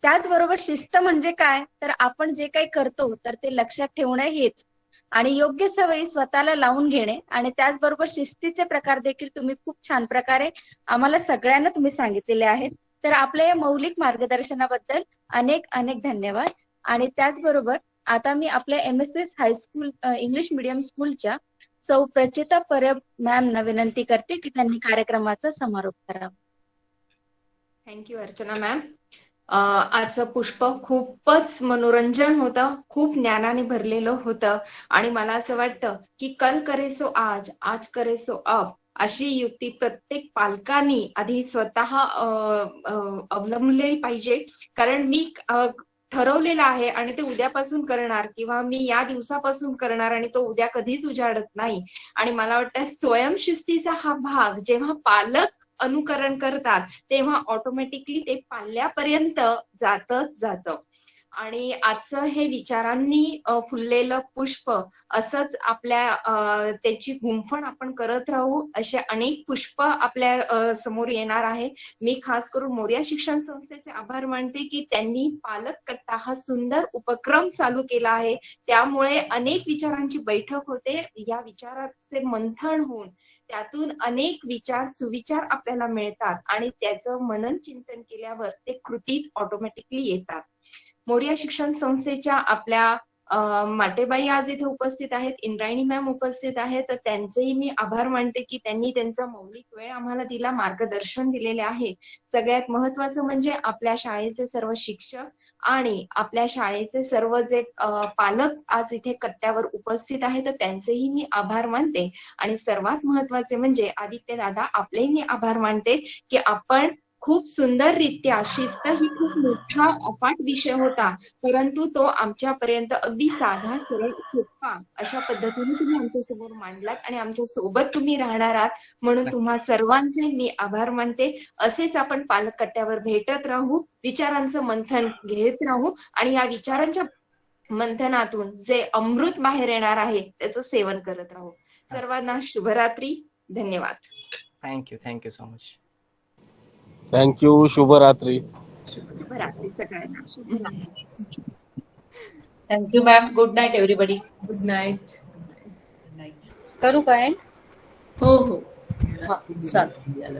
त्याचबरोबर शिस्त म्हणजे काय, तर आपण जे काही करतो तर ते लक्षात ठेवणं हेच, आणि योग्य सवयी स्वतःला लावून घेणे, आणि त्याचबरोबर शिस्तीचे प्रकार देखील तुम्ही खूप छान प्रकारे आम्हाला सगळ्यांना तुम्ही सांगितलेले आहेत. तर आपल्या या मौलिक मार्गदर्शनाबद्दल अनेक अनेक धन्यवाद. आणि त्याचबरोबर आता मी आपल्या MSS हायस्कूल इंग्लिश मीडियम स्कूलच्या सौ प्रचिता परब मॅमना विनंती करते की त्यांनी कार्यक्रमाचा समारोप करावा. Thank you Archana ma'am. आजचं पुष्प खूपच मनोरंजन होतं, खूप ज्ञानाने भरलेलं होतं, आणि मला असं वाटतं की कल करे सो आज, आज करे सो अब, अशी युक्ती प्रत्येक पालकांनी आधी स्वतः अवलंबली पाहिजे. कारण मी ठरवलेलं आहे आणि ते उद्यापासून करणार, किंवा मी या दिवसापासून करणार आणि तो उद्या कधीच उजाडत नाही. आणि मला वाटतं स्वयंशिस्तीचा हा भाग जेव्हा पालक अनुकरण करतात तेव्हा ऑटोमॅटिकली ते पाल्यापर्यंत जातं. आणि आजचं हे विचारांनी फुललेलं पुष्प असंच आपल्या त्याची गुंफण आपण करत राहू. असे अनेक पुष्प आपल्या समोर येणार आहे. मी खास करून मोरया शिक्षण संस्थेचे आभार मानते की त्यांनी पालक कट्टा हा सुंदर उपक्रम चालू केला आहे. त्यामुळे अनेक विचारांची बैठक होते, या विचाराचे मंथन होऊन त्यातून अनेक विचार सुविचार आपल्याला मिळतात, आणि त्याचं मनन चिंतन केल्यावर ते कृतीत ऑटोमॅटिकली येतात. मोरया शिक्षण संस्थेच्या आपल्या माटेबाई आज इथे उपस्थित आहेत, इंद्रायणी मॅम उपस्थित आहेत. तर त्यांचेही मी आभार मानते की त्यांनी त्यांचा मौलिक वेळ आम्हाला दिला, मार्गदर्शन दिलेले आहे. सगळ्यात महत्वाचं म्हणजे आपल्या शाळेचे सर्व शिक्षक आणि आपल्या शाळेचे सर्व जे पालक आज इथे कट्ट्यावर उपस्थित आहेत, तर त्यांचेही मी आभार मानते. आणि सर्वात महत्वाचे म्हणजे आदित्य दादा, आपलेही मी आभार मानते की आपण खूप सुंदररित्या, शिस्त ही खूप मोठा अफाट विषय होता, परंतु तो आमच्यापर्यंत अगदी साधा, सरळ, सोपा अशा पद्धतीने तुम्ही आमच्या समोर मांडलात आणि आमच्या सोबत तुम्ही राहणार आहात, म्हणून तुम्हा सर्वांचे मी आभार मानते. असेच आपण पालक कट्ट्यावर भेटत राहू, विचारांचं मंथन घेत राहू, आणि या विचारांच्या मंथनातून जे अमृत बाहेर येणार आहे त्याचं सेवन करत राहू. सर्वांना शुभरात्री. धन्यवाद. Thank you so much. थँक्यू. शुभरात्री. शुभरात्री सगळ्यांना. Thank you ma'am. Good night everybody. Good night. करू काय? हो हो. चालेल.